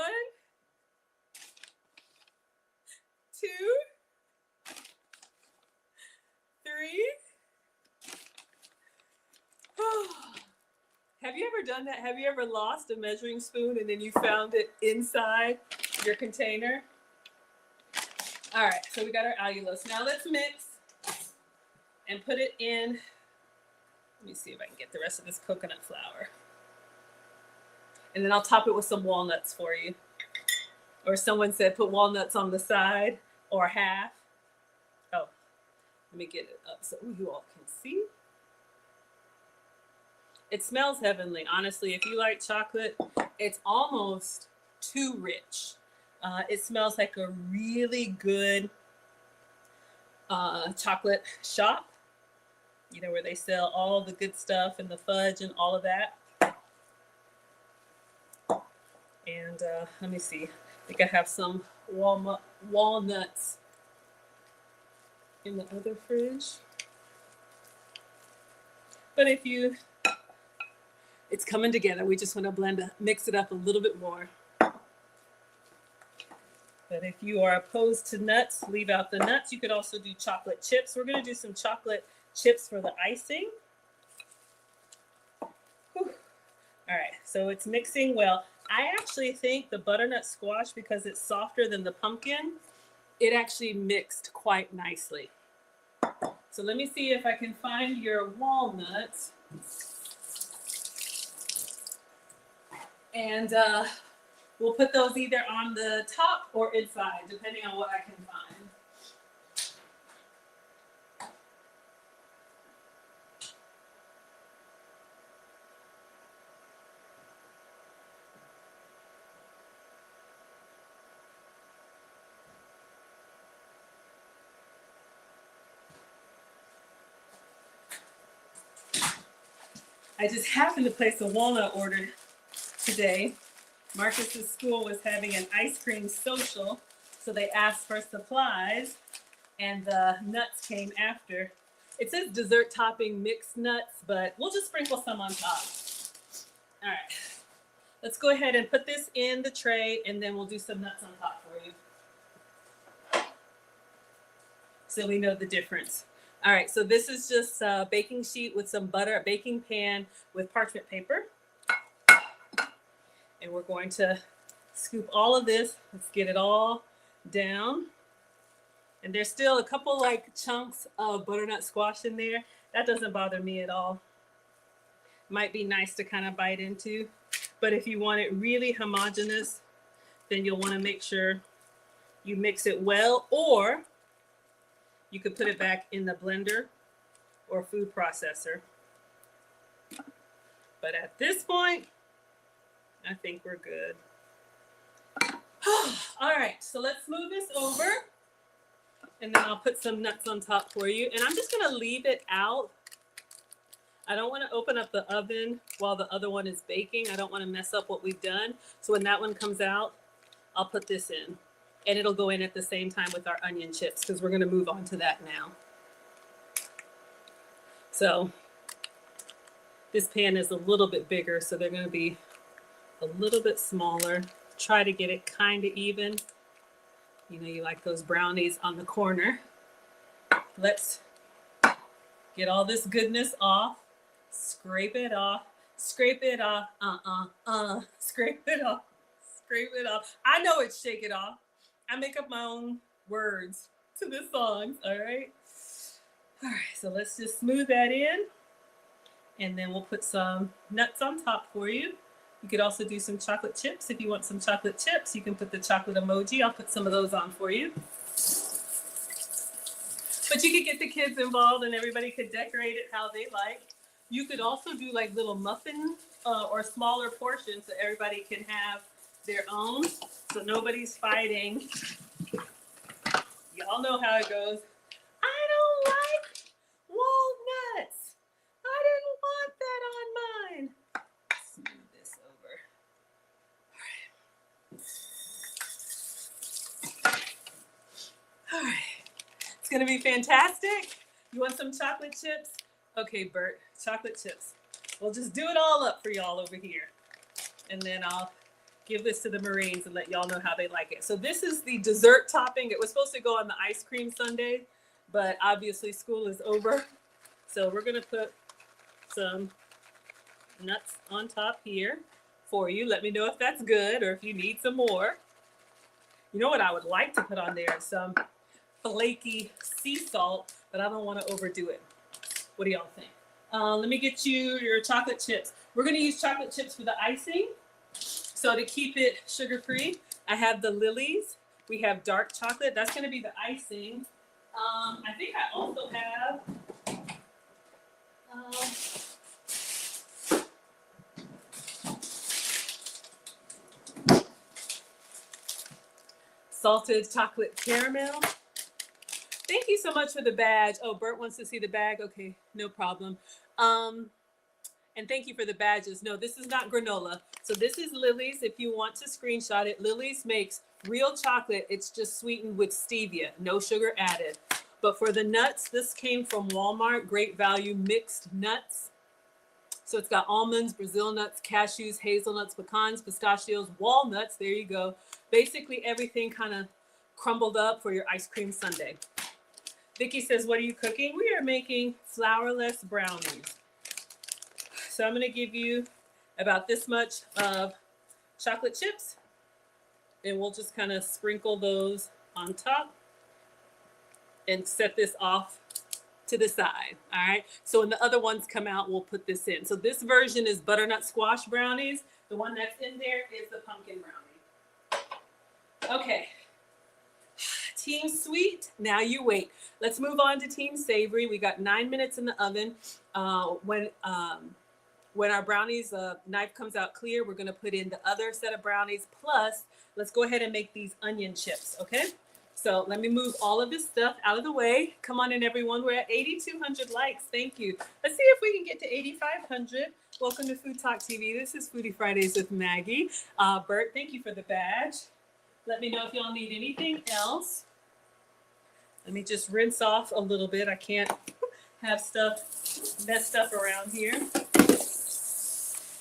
2, 3. Have you ever done that? Have you ever lost a measuring spoon and then you found it inside your container? All right, so we got our allulose. Now let's mix and put it in. Let me see if I can get the rest of this coconut flour. And then I'll top it with some walnuts for you. Or someone said put walnuts on the side or half. Oh, let me get it up so you all can see. It smells heavenly. Honestly, if you like chocolate, it's almost too rich. It smells like a really good chocolate shop, you know, where they sell all the good stuff and the fudge and all of that. And let me see. I think I have some walnuts in the other fridge. But if you, it's coming together. We just want to mix it up a little bit more. But if you are opposed to nuts, leave out the nuts. You could also do chocolate chips. We're going to do some chocolate chips for the icing. Whew. All right, so it's mixing well. I actually think the butternut squash, because it's softer than the pumpkin, it actually mixed quite nicely. So let me see if I can find your walnuts. And we'll put those either on the top or inside, depending on what I can find. I just happened to place a walnut order today. Marcus's school was having an ice cream social, so they asked for supplies, and the nuts came after. It says dessert topping mixed nuts, but we'll just sprinkle some on top. All right, let's go ahead and put this in the tray, and then we'll do some nuts on top for you, so we know the difference. All right, so this is just a baking sheet with some butter, a baking pan with parchment paper. And we're going to scoop all of this. Let's get it all down. And there's still a couple like chunks of butternut squash in there. That doesn't bother me at all. might be nice to kind of bite into. But if you want it really homogeneous, then you'll want to make sure you mix it well, or you could put it back in the blender or food processor. But at this point, I think we're good. All right, so let's move this over, and then I'll put some nuts on top for you. And I'm just gonna leave it out. I don't want to open up the oven while the other one is baking. I don't want to mess up what we've done. So when that one comes out, I'll put this in, and it'll go in at the same time with our onion chips, because we're gonna move on to that now. So this pan is a little bit bigger, so they're gonna be a little bit smaller. Try to get it kind of even. You know, you like those brownies on the corner. Let's get all this goodness off. Scrape it off. Scrape it off. Scrape it off. Scrape it off. I know it's shake it off. I make up my own words to the songs, all right? All right, so let's just smooth that in. And then we'll put some nuts on top for you. You could also do some chocolate chips. If you want some chocolate chips, you can put the chocolate emoji. I'll put some of those on for you. But you could get the kids involved, and everybody could decorate it how they like. You could also do like little muffin or smaller portions so everybody can have their own. So nobody's fighting. Y'all know how it goes. I don't like walnuts. I didn't want that on mine. Smooth this over. All right. It's gonna be fantastic. You want some chocolate chips? Okay, Bert, chocolate chips. We'll just do it all up for y'all over here. And then I'll give this to the Marines and let y'all know how they like it. So this is the dessert topping. It was supposed to go on the ice cream sundae, but obviously school is over. So we're gonna put some nuts on top here for you. Let me know if that's good or if you need some more. You know what I would like to put on there? Some flaky sea salt, but I don't want to overdo it. What do y'all think? Let me get you your chocolate chips. We're going to use chocolate chips for the icing. So to keep it sugar-free, I have the Lily's. We have dark chocolate. That's going to be the icing. I think I also have salted chocolate caramel. Thank you so much for the badge. Oh, Bert wants to see the bag. Okay, no problem. And thank you for the badges. No, this is not granola. So this is Lily's. If you want to screenshot it, Lily's makes real chocolate. It's just sweetened with stevia, no sugar added. But for the nuts, this came from Walmart, Great Value Mixed Nuts. So it's got almonds, Brazil nuts, cashews, hazelnuts, pecans, pistachios, walnuts. There you go. Basically everything kind of crumbled up for your ice cream sundae. Vicky says, what are you cooking? We are making flourless brownies. So I'm going to give you about this much of chocolate chips, and we'll just kind of sprinkle those on top and set this off to the side. All right. So when the other ones come out, we'll put this in. So this version is butternut squash brownies. The one that's in there is the pumpkin brownie. Okay. Team sweet, now you wait. Let's move on to team savory. We got 9 minutes in the oven. When our brownies knife comes out clear, we're gonna put in the other set of brownies. Plus, let's go ahead and make these onion chips, okay? So let me move all of this stuff out of the way. Come on in, everyone. We're at 8,200 likes. Thank you. Let's see if we can get to 8,500. Welcome to Food Talk TV. This is Foodie Fridays with Maggie. Bert, thank you for the badge. Let me know if y'all need anything else. Let me just rinse off a little bit. I can't have stuff messed up around here.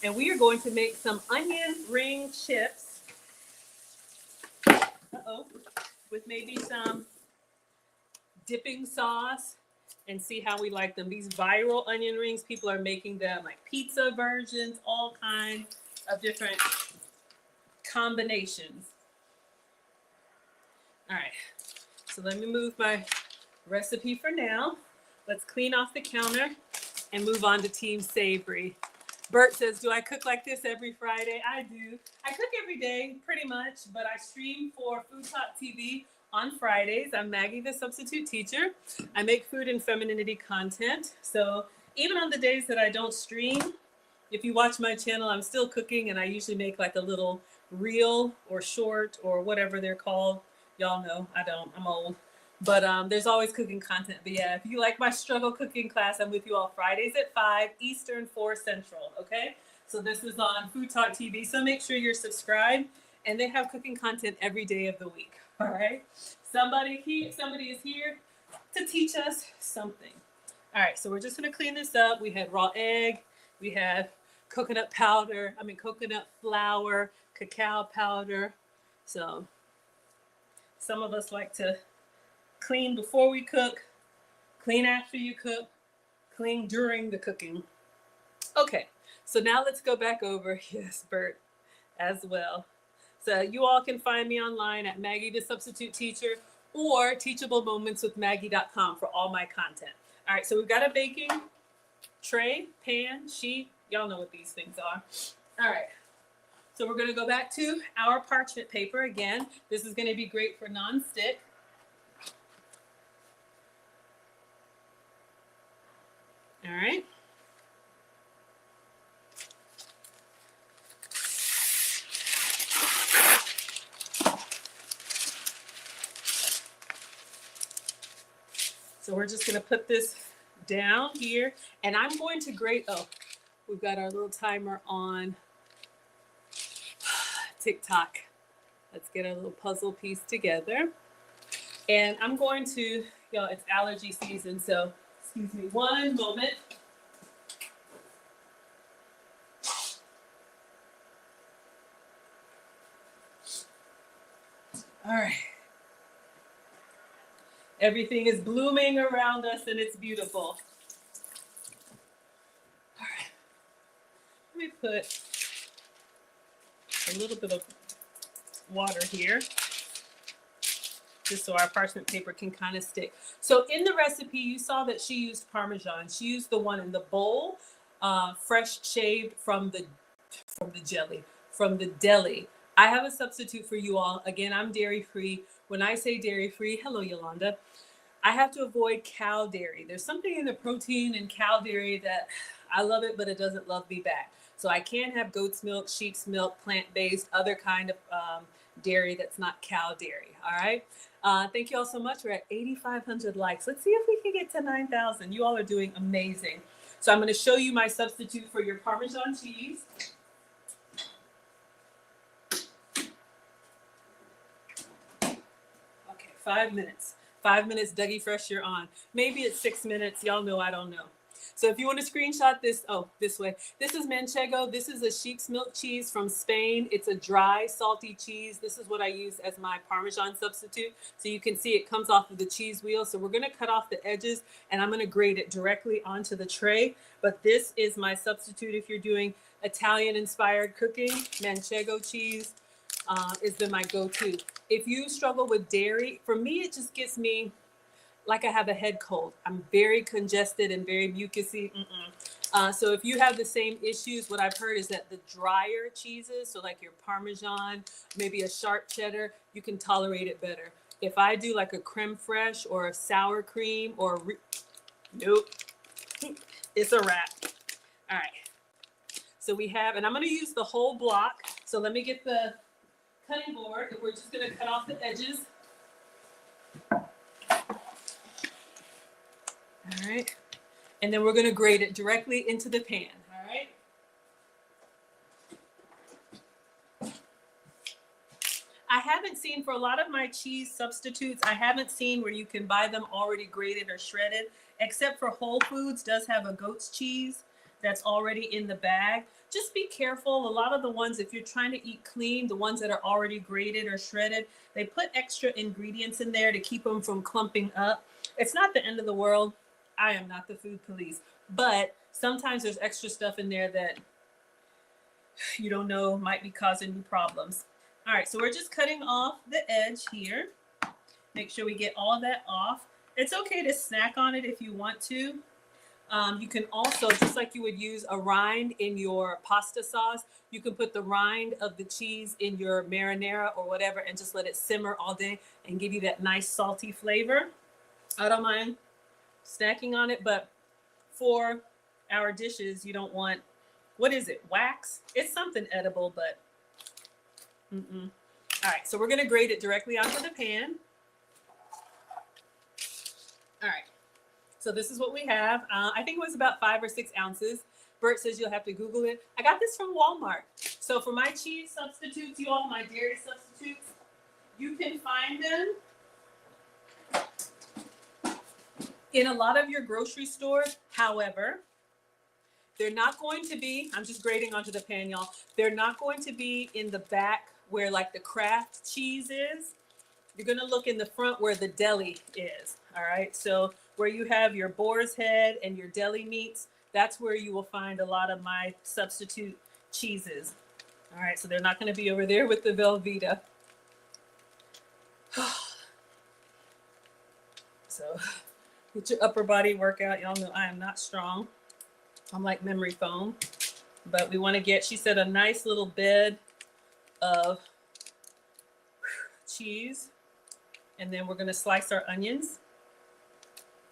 And we are going to make some onion ring chips. With maybe some dipping sauce, and see how we like them. These viral onion rings, people are making them like pizza versions, all kinds of different combinations. All right, so let me move my recipe for now. Let's clean off the counter and move on to team savory. Bert says, do I cook like this every Friday? I do. I cook every day, pretty much, but I stream for Food Talk TV on Fridays. I'm Maggie, the substitute teacher. I make food and femininity content. So even on the days that I don't stream, if you watch my channel, I'm still cooking, and I usually make like a little reel or short or whatever they're called. Y'all know, I don't, I'm old. But there's always cooking content. But yeah, if you like my struggle cooking class, I'm with you all Fridays at 5 Eastern, 4 Central, okay? So this is on Food Talk TV, so make sure you're subscribed. And they have cooking content every day of the week, all right? Somebody is here to teach us something. All right, so we're just gonna clean this up. We had raw egg, we had coconut flour, cacao powder. So some of us like to clean before we cook, clean after you cook, clean during the cooking. Okay, so now let's go back over, yes, Bert, as well. So you all can find me online at Maggie the Substitute Teacher or teachablemomentswithmaggie.com for all my content. All right, so we've got a baking tray, pan, sheet. Y'all know what these things are. All right, so we're gonna go back to our parchment paper again. This is gonna be great for non-stick. All right. So we're just going to put this down here, and I'm going to grate. Oh, we've got our little timer on TikTok. Let's get our little puzzle piece together. And I'm going to, y'all, it's allergy season, so excuse me one moment. All right. Everything is blooming around us and it's beautiful. All right. Let me put a little bit of water here, just so our parchment paper can kind of stick. So in the recipe, you saw that she used Parmesan. She used the one in the bowl, fresh shaved from the deli. I have a substitute for you all. Again, I'm dairy-free. When I say dairy-free, hello, Yolanda, I have to avoid cow dairy. There's something in the protein in cow dairy that I love it, but it doesn't love me back. So I can have goat's milk, sheep's milk, plant-based, other kind of dairy that's not cow dairy, all right? Thank you all so much. We're at 8,500 likes. Let's see if we can get to 9,000. You all are doing amazing. So I'm gonna show you my substitute for your Parmesan cheese. Okay, 5 minutes. 5 minutes, Dougie Fresh, you're on. Maybe it's 6 minutes. Y'all know I don't know. So if you want to screenshot this, this way. This is Manchego. This is a sheep's milk cheese from Spain. It's a dry, salty cheese. This is what I use as my Parmesan substitute. So you can see it comes off of the cheese wheel. So we're going to cut off the edges, and I'm going to grate it directly onto the tray. But this is my substitute if you're doing Italian-inspired cooking. Manchego cheese has been my go-to. If you struggle with dairy, for me, it just gets me like I have a head cold. I'm very congested and very mucusy. So if you have the same issues, what I've heard is that the drier cheeses, so like your Parmesan, maybe a sharp cheddar, you can tolerate it better. If I do like a creme fraiche or a sour cream or, nope, it's a wrap. All right. So we have, and I'm going to use the whole block. So let me get the cutting board, and we're just going to cut off the edges. All right. And then we're going to grate it directly into the pan. All right. I haven't seen, for a lot of my cheese substitutes, I haven't seen where you can buy them already grated or shredded, except for Whole Foods does have a goat's cheese that's already in the bag. Just be careful. A lot of the ones, if you're trying to eat clean, the ones that are already grated or shredded, they put extra ingredients in there to keep them from clumping up. It's not the end of the world. I am not the food police, but sometimes there's extra stuff in there that you don't know might be causing you problems. All right, so we're just cutting off the edge here. Make sure we get all of that off. It's okay to snack on it if you want to. You can also, just like you would use a rind in your pasta sauce, you can put the rind of the cheese in your marinara or whatever and just let it simmer all day and give you that nice salty flavor. I don't mind snacking on it, but for our dishes, you don't want, what is it, wax? It's something edible, but All right, so we're gonna grate it directly onto the pan. All right, so this is what we have. I think it was about 5 or 6 ounces. Bert says you'll have to Google it. I got this from Walmart. So for my cheese substitutes, you all, my dairy substitutes, you can find them in a lot of your grocery stores. However, they're not going to be, I'm just grating onto the pan, y'all. They're not going to be in the back where like the Kraft cheese is. You're gonna look in the front where the deli is, all right? So where you have your boar's head and your deli meats, that's where you will find a lot of my substitute cheeses. All right, so they're not gonna be over there with the Velveeta. So get your upper body workout. Y'all know I am not strong. I'm like memory foam. But we wanna get, she said, a nice little bed of cheese. And then we're gonna slice our onions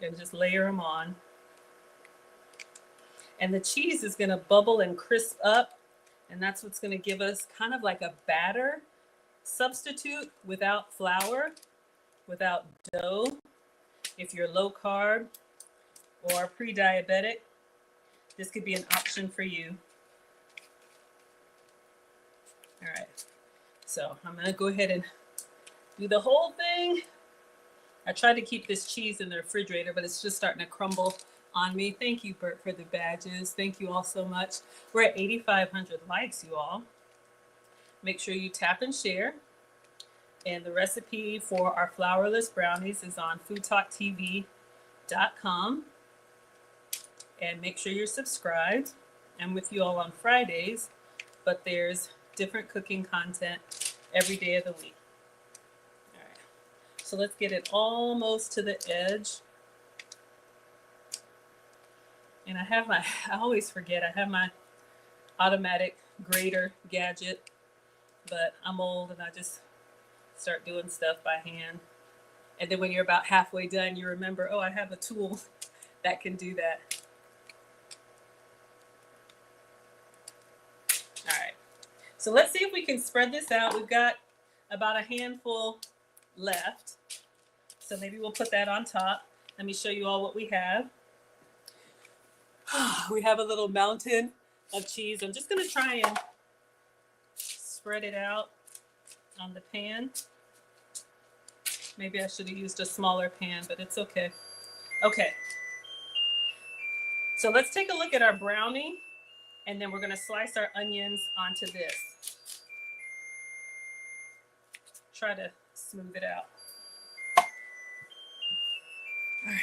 and just layer them on. And the cheese is gonna bubble and crisp up. And that's what's gonna give us kind of like a batter substitute without flour, without dough. If you're low carb or pre-diabetic, this could be an option for you. All right, so I'm gonna go ahead and do the whole thing. I tried to keep this cheese in the refrigerator, but it's just starting to crumble on me. Thank you, Bert, for the badges. Thank you all so much. We're at 8,500 likes, you all. Make sure you tap and share. And the recipe for our flourless brownies is on foodtalktv.com. And make sure you're subscribed. I'm with you all on Fridays, but there's different cooking content every day of the week. All right, so let's get it almost to the edge. And I always forget, I have my automatic grater gadget, but I'm old and I just start doing stuff by hand. And then when you're about halfway done, you remember, oh, I have a tool that can do that. All right, so let's see if we can spread this out. We've got about a handful left. So maybe we'll put that on top. Let me show you all what we have. We have a little mountain of cheese. I'm just gonna try and spread it out on the pan. Maybe I should have used a smaller pan, but it's okay. Okay. So let's take a look at our brownie, and then we're gonna slice our onions onto this. Try to smooth it out. All right.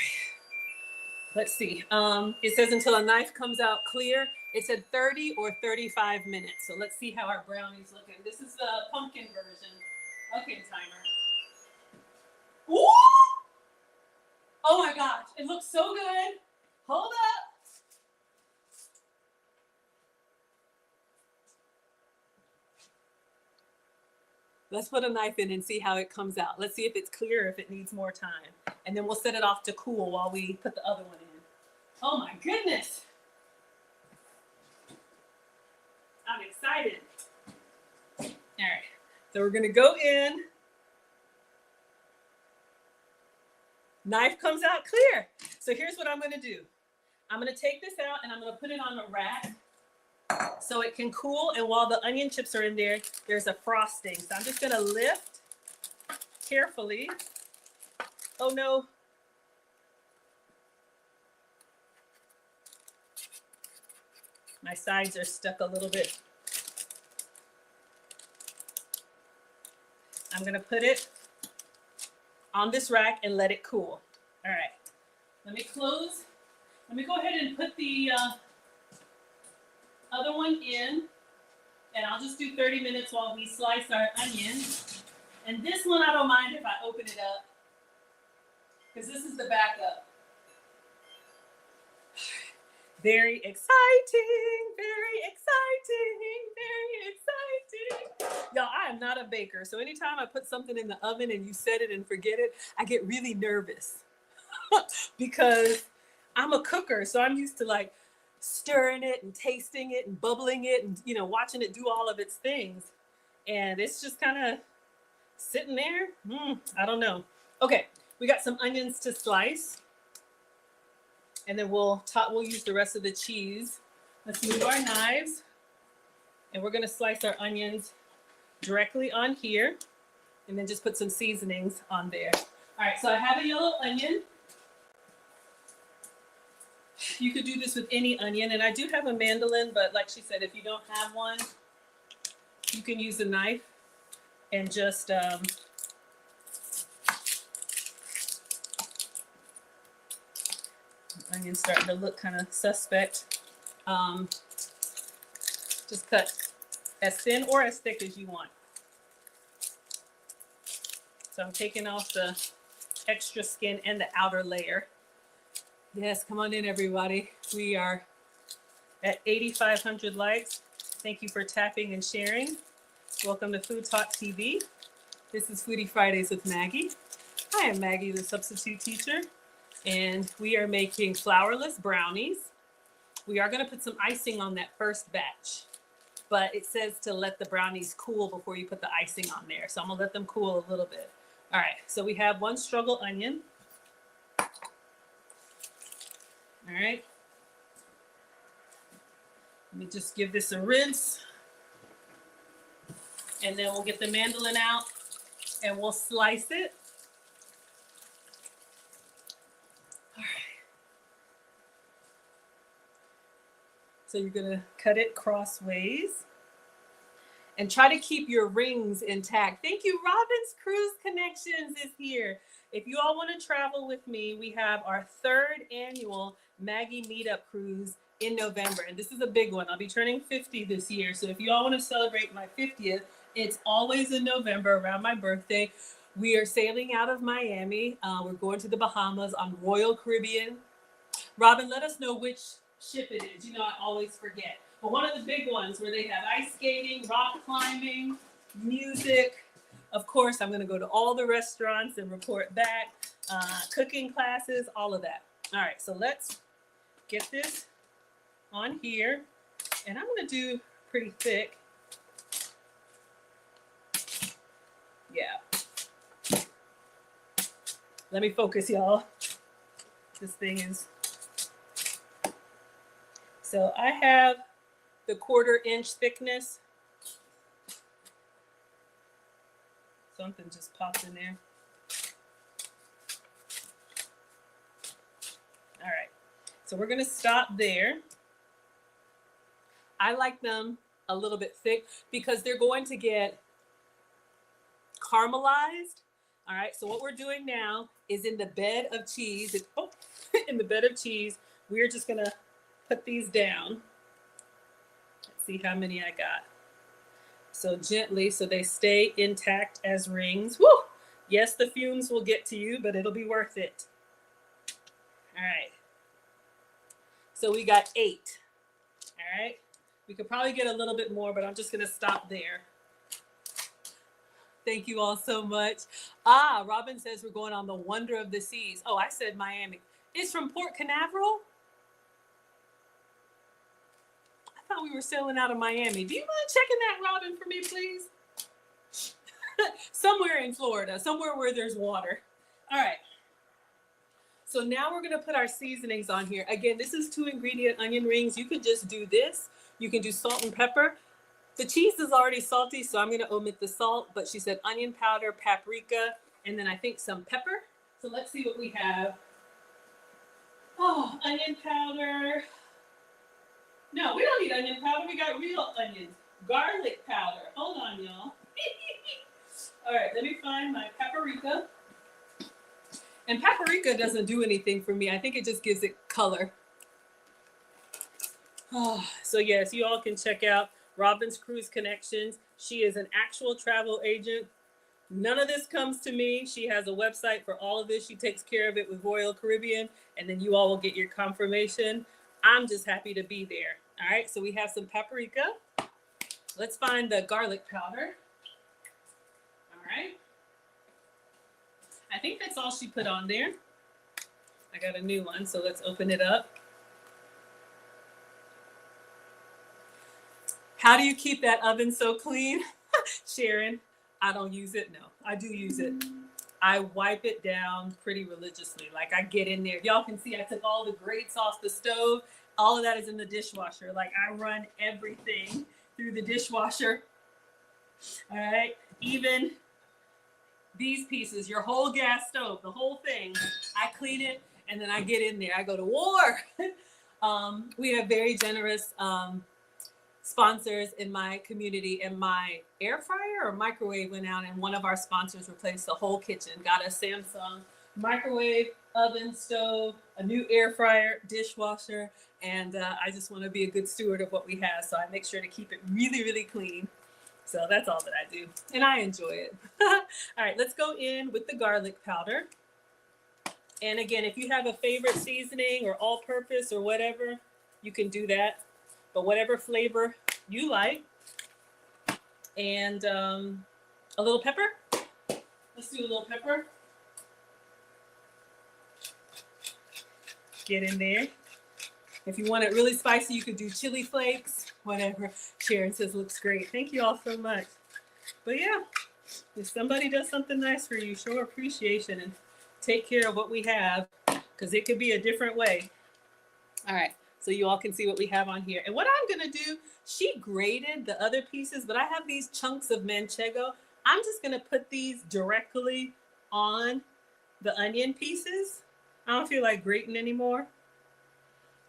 Let's see. It says until a knife comes out clear. It said 30 or 35 minutes. So let's see how our brownie's looking. This is the pumpkin version. Okay, timer. Ooh! Oh my gosh, it looks so good. Hold up. Let's put a knife in and see how it comes out. Let's see if it's clear, if it needs more time. And then we'll set it off to cool while we put the other one in. Oh my goodness. I'm excited. All right, so we're gonna go in. Knife comes out clear. So here's what I'm gonna do. I'm gonna take this out and I'm gonna put it on a rack so it can cool. And while the onion chips are in there, there's a frosting. So I'm just gonna lift carefully. Oh no. My sides are stuck a little bit. I'm gonna put it on this rack and let it cool. All right, let me close. Let me go ahead and put the other one in, and I'll just do 30 minutes while we slice our onion. And this one, I don't mind if I open it up, because this is the backup. Very exciting, very exciting, very exciting. Y'all, I am not a baker. So anytime I put something in the oven and you set it and forget it, I get really nervous because I'm a cooker. So I'm used to like stirring it and tasting it and bubbling it and, you know, watching it do all of its things. And it's just kind of sitting there. I don't know. Okay, we got some onions to slice. And then we'll use the rest of the cheese. Let's move our knives. And we're gonna slice our onions directly on here. And then just put some seasonings on there. All right, so I have a yellow onion. You could do this with any onion. And I do have a mandolin, but like she said, if you don't have one, you can use a knife and just onions starting to look kind of suspect. Just cut as thin or as thick as you want. So I'm taking off the extra skin and the outer layer. Yes, come on in, everybody. We are at 8,500 likes. Thank you for tapping and sharing. Welcome to Food Talk TV. This is Foodie Fridays with Maggie. I am Maggie, the substitute teacher. And we are making flourless brownies. We are going to put some icing on that first batch, but it says to let the brownies cool before you put the icing on there. So I'm going to let them cool a little bit. All right, so we have one struggle onion. All right. Let me just give this a rinse. And then we'll get the mandolin out and we'll slice it. So you're gonna cut it crossways and try to keep your rings intact. Thank you. Robin's Cruise Connections is here. If you all want to travel with me, we have our 3rd annual Maggie Meetup Cruise in November. And this is a big one. I'll be turning 50 this year. So if you all want to celebrate my 50th, it's always in November around my birthday. We are sailing out of Miami. We're going to the Bahamas on Royal Caribbean. Robin, let us know which ship it is. You know, I always forget. But one of the big ones where they have ice skating, rock climbing, music. Of course, I'm going to go to all the restaurants and report back. Cooking classes, all of that. All right, so let's get this on here. And I'm going to do pretty thick. Yeah. Let me focus, y'all. This thing is... So I have the 1/4 inch thickness. Something just popped in there. All right, so we're gonna stop there. I like them a little bit thick because they're going to get caramelized. All right, so what we're doing now is in the bed of cheese, in the bed of cheese, we're just gonna put these down. Let's see how many I got. So gently, so they stay intact as rings. Woo! Yes, the fumes will get to you, but it'll be worth it. All right. So we got 8. All right. We could probably get a little bit more, but I'm just gonna stop there. Thank you all so much. Robin says we're going on the Wonder of the Seas. Oh, I said Miami. It's from Port Canaveral? I thought we were sailing out of Miami. Do you mind checking that, Robin, for me, please? Somewhere in Florida, somewhere where there's water. All right. So now we're gonna put our seasonings on here. Again, this is 2 ingredient onion rings. You could just do this. You can do salt and pepper. The cheese is already salty, so I'm gonna omit the salt, but she said onion powder, paprika, and then I think some pepper. So let's see what we have. Oh, onion powder. No, we don't need onion powder. We got real onions. Garlic powder. Hold on, y'all. All right, let me find my paprika. And paprika doesn't do anything for me. I think it just gives it color. Oh, so yes, you all can check out Robin's Cruise Connections. She is an actual travel agent. None of this comes to me. She has a website for all of this. She takes care of it with Royal Caribbean, and then you all will get your confirmation. I'm just happy to be there. All right, so we have some paprika. Let's find the garlic powder. All right. I think that's all she put on there. I got a new one, so let's open it up. How do you keep that oven so clean? Sharon, I don't use it. No, I do use it. I wipe it down pretty religiously. Like I get in there. Y'all can see I took all the grates off the stove. All of that is in the dishwasher. Like I run everything through the dishwasher. All right. Even these pieces, your whole gas stove, the whole thing, I clean it and then I get in there. I go to war. We have very generous sponsors in my community, and my air fryer or microwave went out, and one of our sponsors replaced the whole kitchen. Got a Samsung microwave, oven, stove, a new air fryer, dishwasher, and I just want to be a good steward of what we have, so I make sure to keep it really, really clean. So that's all that I do, and I enjoy it. All right, let's go in with the garlic powder. And again, if you have a favorite seasoning or all-purpose or whatever, you can do that. But whatever flavor you like. And a little pepper. Let's do a little pepper. Get in there. If you want it really spicy, you could do chili flakes, whatever. Sharon says looks great. Thank you all so much. But yeah, if somebody does something nice for you, show appreciation and take care of what we have, because it could be a different way. All right. So you all can see what we have on here. And what I'm going to do, she grated the other pieces, but I have these chunks of manchego. I'm just going to put these directly on the onion pieces. I don't feel like grating anymore.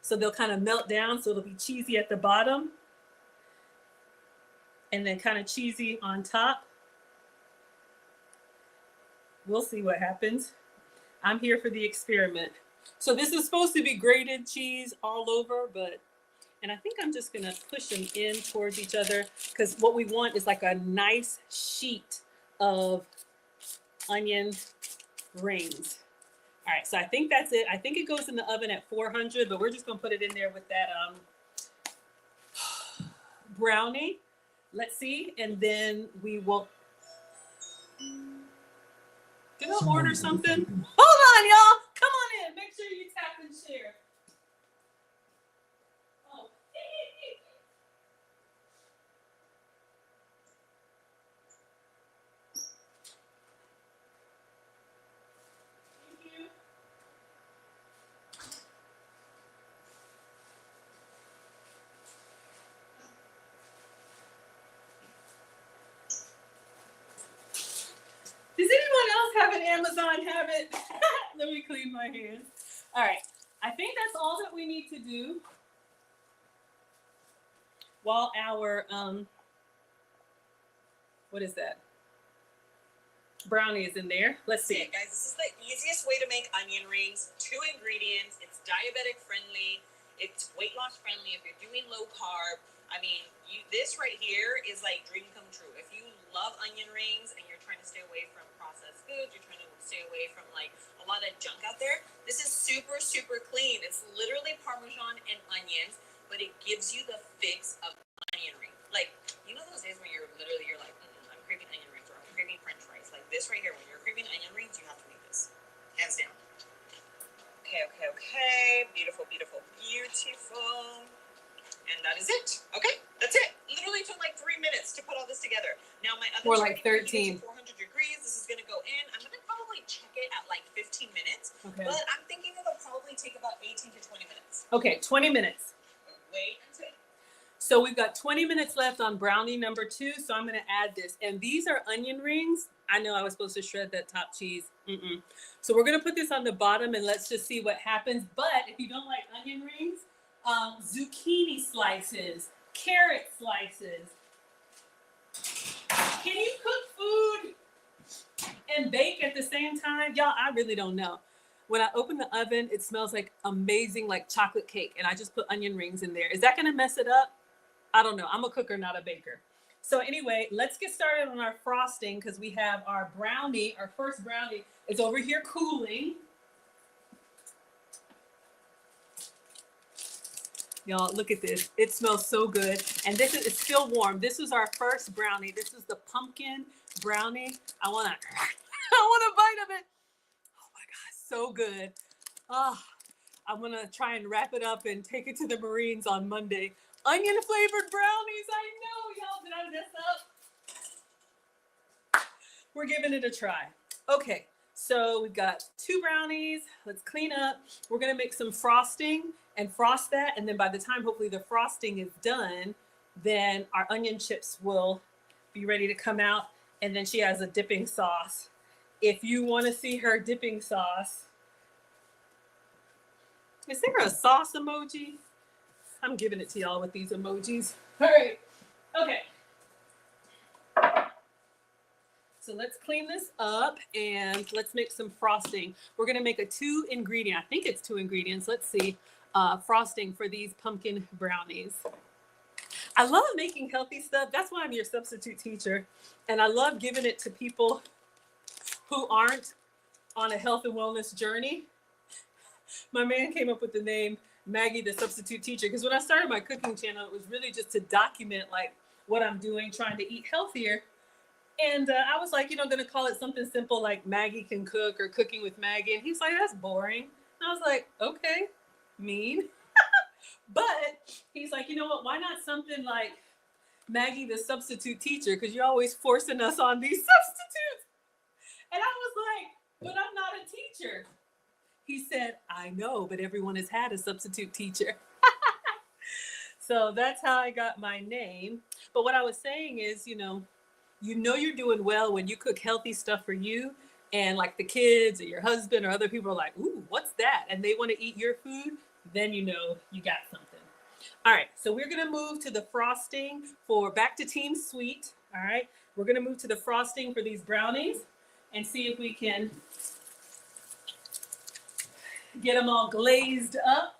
So they'll kind of melt down, so it'll be cheesy at the bottom. And then kind of cheesy on top. We'll see what happens. I'm here for the experiment. So this is supposed to be grated cheese all over, and I think I'm just gonna push them in towards each other, because what we want is like a nice sheet of onion rings. All right, so I think that's it. I think it goes in the oven at 400, but we're just gonna put it in there with that brownie. Let's see, and then we will. Did I order something? Hold on, y'all. Come on in. Make sure you tap and share. Oh. Thank you. Does anyone else have an Amazon habit? Let me clean my hands. All right. I think that's all that we need to do while our, what is that? Brownie is in there. Let's see. Yeah, guys, this is the easiest way to make onion rings. 2 ingredients. It's diabetic friendly. It's weight loss friendly if you're doing low carb. I mean, this right here is like dream come true. If you love onion rings and you're trying to stay away from processed foods, you're trying to stay away from like a lot of junk out there, this is super, super clean. It's literally Parmesan and onions, but it gives you the fix of onion ring. Like, you know those days where you're like, I'm craving onion rings, or I'm craving French fries. Like this right here, when you're craving onion rings, you have to make this. Hands down. Okay. Beautiful, beautiful, beautiful. And that is it. Okay, that's it. Literally took like 3 minutes to put all this together. Now my oven's or like 13. 400 degrees. This is gonna go in. I'm gonna probably check it at like 15 minutes. Okay. But I'm thinking it'll probably take about 18 to 20 minutes. Okay, 20 minutes. Wait until. So we've got 20 minutes left on brownie number 2. So I'm going to add this. And these are onion rings. I know I was supposed to shred that top cheese. So we're going to put this on the bottom and let's just see what happens. But if you don't like onion rings, zucchini slices, carrot slices. Can you cook food and bake at the same time? Y'all, I really don't know. When I open the oven, it smells like amazing, like chocolate cake. And I just put onion rings in there. Is that going to mess it up? I don't know. I'm a cooker, not a baker. So anyway, let's get started on our frosting, because we have our brownie. Our first brownie is over here cooling. Y'all, look at this. It smells so good. And this is, it's still warm. This is our first brownie. This is the pumpkin brownie. I want a bite of it. Oh my God, so good. Ah, I'm gonna try and wrap it up and take it to the Marines on Monday. Onion flavored brownies. I know, y'all. Did I mess up? We're giving it a try. Okay, so we've got 2 brownies. Let's clean up. We're gonna make some frosting and frost that. And then by the time hopefully the frosting is done, then our onion chips will be ready to come out. And then she has a dipping sauce. If you wanna see her dipping sauce, is there a sauce emoji? I'm giving it to y'all with these emojis. All right, okay. So let's clean this up and let's make some frosting. We're gonna make a 2 ingredient, I think it's 2 ingredients, let's see, frosting for these pumpkin brownies. I love making healthy stuff. That's why I'm your substitute teacher. And I love giving it to people who aren't on a health and wellness journey. My man came up with the name Maggie, the substitute teacher, because when I started my cooking channel, it was really just to document like what I'm doing, trying to eat healthier. And I was like, going to call it something simple like Maggie Can Cook or Cooking with Maggie. And he's like, that's boring. And I was like, okay, mean. But he's like, you know what? Why not something like Maggie, the substitute teacher? Because you're always forcing us on these substitutes. And I was like, but I'm not a teacher. He said, I know, but everyone has had a substitute teacher. So that's how I got my name. But what I was saying is, you're doing well when you cook healthy stuff for you and like the kids or your husband or other people are like, ooh, what's that? And they want to eat your food, then you know you got something. All right, so we're going to move to the frosting for back to Team Sweet. All right, we're going to move to the frosting for these brownies and see if we can get them all glazed up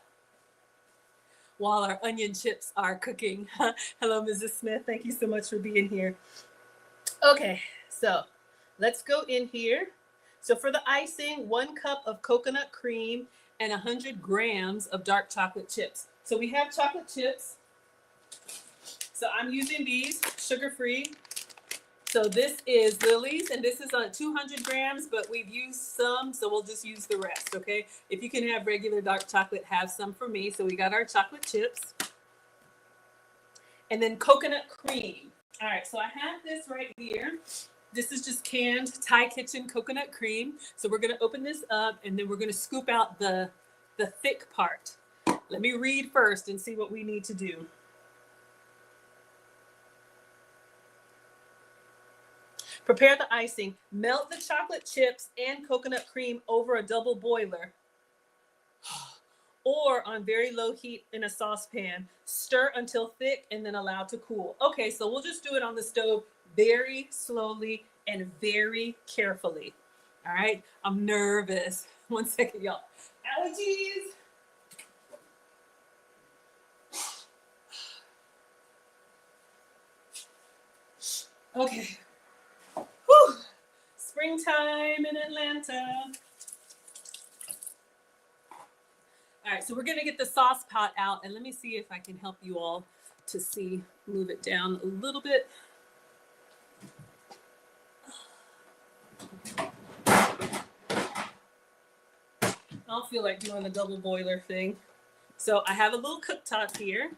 while our onion chips are cooking. Hello, Mrs. Smith. Thank you so much for being here. Okay, so let's go in here. So for the icing, 1 cup of coconut cream and 100 grams of dark chocolate chips. So we have chocolate chips. So I'm using these sugar-free. So this is Lily's, and this is on 200 grams, but we've used some, so we'll just use the rest, okay? If you can have regular dark chocolate, have some for me. So we got our chocolate chips. And then coconut cream. All right, so I have this right here. This is just canned Thai Kitchen coconut cream. So we're gonna open this up, and then we're gonna scoop out the thick part. Let me read first and see what we need to do. Prepare the icing. Melt the chocolate chips and coconut cream over a double boiler or on very low heat in a saucepan. Stir until thick and then allow to cool. Okay, so we'll just do it on the stove very slowly and very carefully. All right, I'm nervous. 1 second, y'all. Allergies. Okay. Whew. Springtime in Atlanta. All right, so we're gonna get the sauce pot out and let me see if I can help you all to see, move it down a little bit. I don't feel like doing the double boiler thing. So I have a little cooktop here.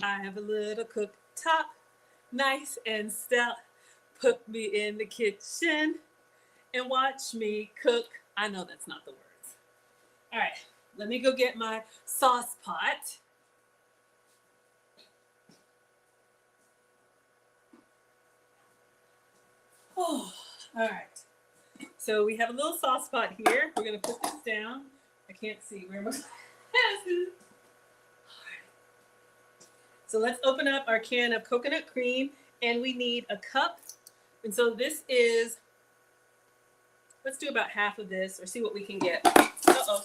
I have a little cooktop, nice and stout. Put me in the kitchen and watch me cook. I know that's not the words. All right, let me go get my sauce pot. Oh, all right. So we have a little sauce pot here. We're gonna put this down. I can't see, where am I? So let's open up our can of coconut cream and we need a cup. And so this is, let's do about half of this or see what we can get. Uh-oh.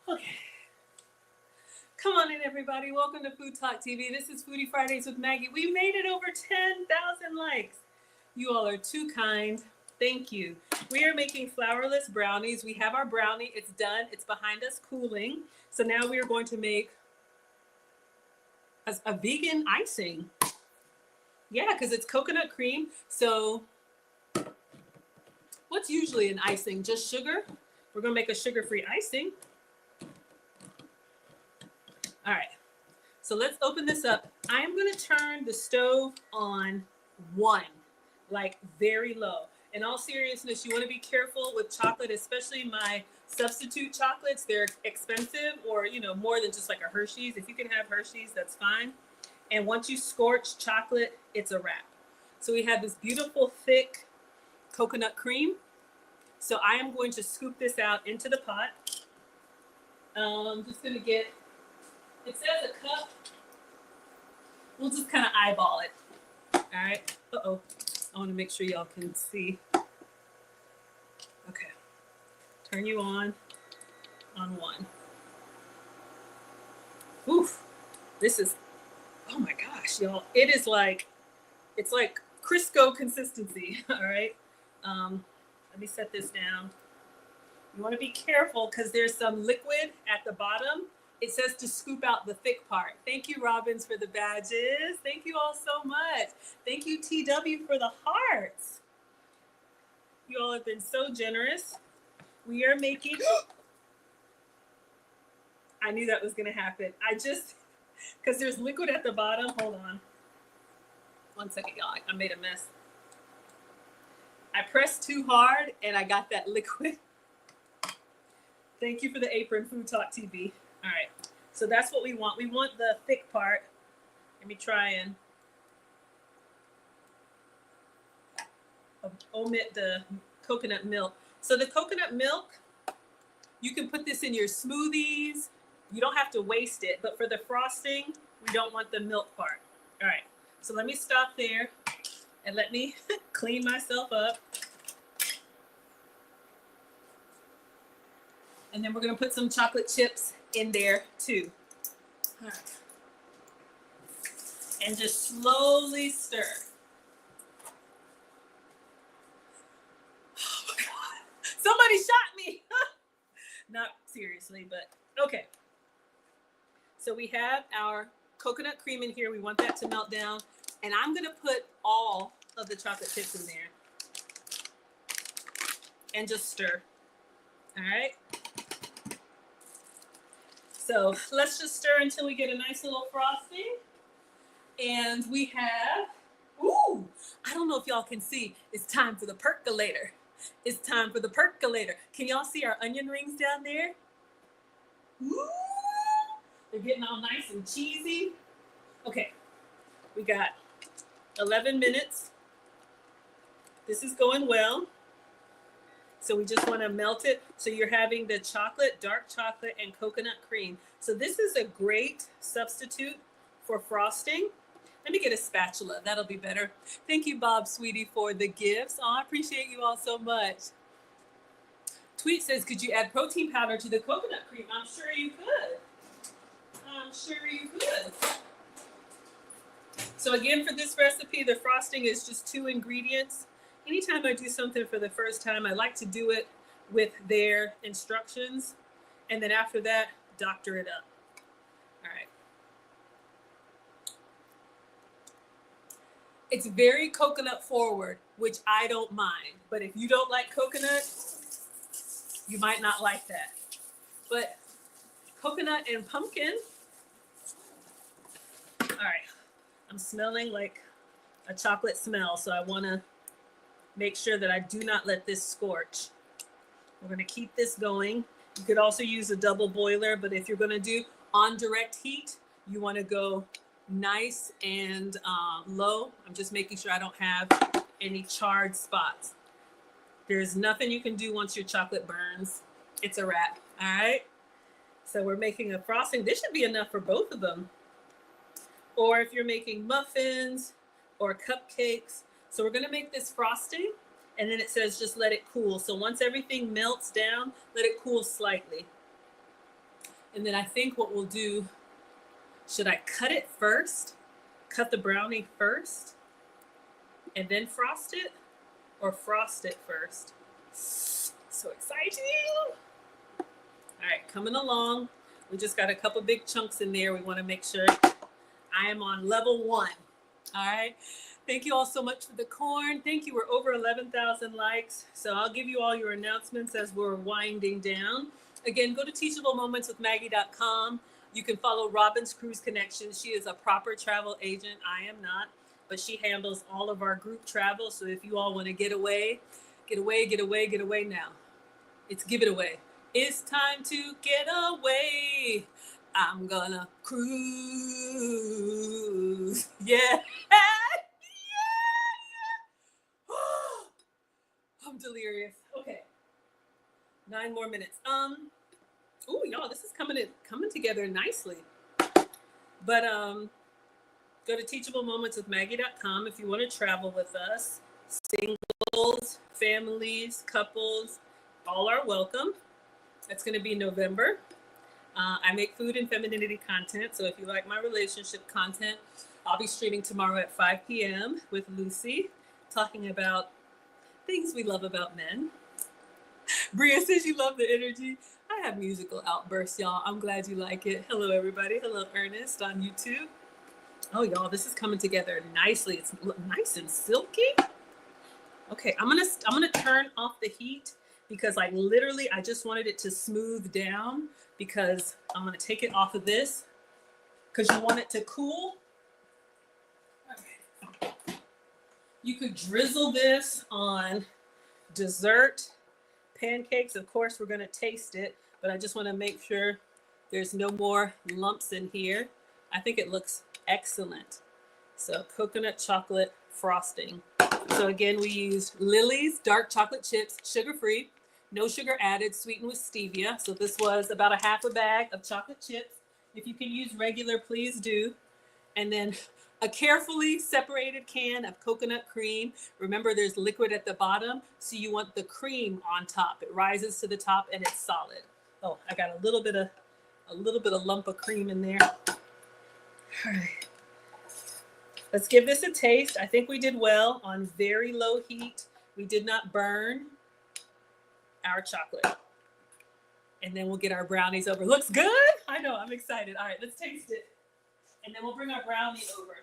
Okay. Come on in, everybody. Welcome to Food Talk TV. This is Foodie Fridays with Maggie. We made it over 10,000 likes. You all are too kind. Thank you. We are making flourless brownies. We have our brownie. It's done. It's behind us cooling. So now we are going to make a vegan icing. Yeah, because it's coconut cream. So what's usually an icing? Just sugar? We're going to make a sugar-free icing. All right. So let's open this up. I'm going to turn the stove on 1, like very low. In all seriousness, you want to be careful with chocolate, especially my substitute chocolates. They're expensive, or, you know, more than just like a Hershey's. If you can have Hershey's, that's fine. And once you scorch chocolate, it's a wrap. So we have this beautiful, thick coconut cream. So I am going to scoop this out into the pot. Just going to get, it says a cup. We'll just kind of eyeball it. All right. Uh-oh. I want to make sure y'all can see. Okay. Turn you on 1. Oof. This is, oh my gosh, y'all. It is like, it's like Crisco consistency. All right. Let me set this down. You want to be careful because there's some liquid at the bottom. It says to scoop out the thick part. Thank you, Robbins, for the badges. Thank you all so much. Thank you, TW, for the hearts. You all have been so generous. We are making... I knew that was going to happen. Because there's liquid at the bottom. Hold on. 1 second, y'all. I made a mess. I pressed too hard, and I got that liquid. Thank you for the apron, Food Talk TV. All right, so that's what we want. We want the thick part. Let me try and omit the coconut milk. So the coconut milk, you can put this in your smoothies. You don't have to waste it, but for the frosting, we don't want the milk part. All right, so let me stop there and let me clean myself up. And then we're gonna put some chocolate chips in there too. All right. And just slowly stir. Oh my God, somebody shot me. Not seriously, but okay. So we have our coconut cream in here. We want that to melt down. And I'm gonna put all of the chocolate chips in there and just stir. All right. So let's just stir until we get a nice little frosting. And we have, ooh, I don't know if y'all can see, it's time for the percolator. It's time for the percolator. Can y'all see our onion rings down there? Ooh, they're getting all nice and cheesy. Okay, we got 11 minutes. This is going well. So we just want to melt it. So you're having the chocolate, dark chocolate, and coconut cream. So this is a great substitute for frosting. Let me get a spatula. That'll be better. Thank you, Bob, sweetie, for the gifts. Oh, I appreciate you all so much. Tweet says, could you add protein powder to the coconut cream? I'm sure you could. I'm sure you could. So again, for this recipe, the frosting is just 2 ingredients. Anytime I do something for the first time, I like to do it with their instructions. And then after that, doctor it up. All right. It's very coconut forward, which I don't mind. But if you don't like coconut, you might not like that. But coconut and pumpkin. All right. I'm smelling like a chocolate smell, so I want to make sure that I do not let this scorch. We're going to keep this going. You could also use a double boiler, but if you're going to do on direct heat, you want to go nice and low. I'm just making sure I don't have any charred spots. There's nothing you can do once your chocolate burns. It's a wrap. All right. So we're making a frosting. This should be enough for both of them. Or if you're making muffins or cupcakes. So we're going to make this frosting, and then it says just let it cool. So once everything melts down, let it cool slightly. And then I think what we'll do, should I cut it first? Cut the brownie first and then frost it? or frost it first. So exciting. All right, coming along. We just got a couple big chunks in there. We want to make sure I am on level 1. All right. Thank you all so much for the corn. Thank you. We're over 11,000 likes. So I'll give you all your announcements as we're winding down. Again, go to teachablemomentswithmaggie.com. You can follow Robin's Cruise Connections. She is a proper travel agent. I am not, but she handles all of our group travel. So if you all want to get away now. It's give it away. It's time to get away. I'm gonna cruise. Yeah. I'm delirious. Okay. 9 more minutes. Oh, y'all, this is coming together nicely. But go to teachablemomentswithmaggie.com if you want to travel with us. Singles, families, couples, all are welcome. It's going to be November. I make food and femininity content, so if you like my relationship content, I'll be streaming tomorrow at 5 p.m. with Lucy, talking about things we love about men. Bria says you love the energy. I have musical outbursts, y'all. I'm glad you like it. Hello, everybody. Hello, Ernest on YouTube. Oh, y'all, this is coming together nicely. It's nice and silky. Okay, I'm gonna turn off the heat because like literally I just wanted it to smooth down because I'm gonna take it off of this because you want it to cool. Okay. You could drizzle this on dessert, pancakes. Of course, we're gonna taste it, but I just want to make sure there's no more lumps in here. I think it looks excellent. So coconut chocolate frosting. So again, we used Lily's dark chocolate chips, sugar-free, no sugar added, sweetened with stevia. So this was about a half a bag of chocolate chips. If you can use regular, please do. And then a carefully separated can of coconut cream. Remember, there's liquid at the bottom, so you want the cream on top. It rises to the top and it's solid. Oh, I got a little bit of lump of cream in there. All right. Let's give this a taste. I think we did well on very low heat. We did not burn our chocolate. And then we'll get our brownies over. Looks good? I know, I'm excited. All right, let's taste it. And then we'll bring our brownie over.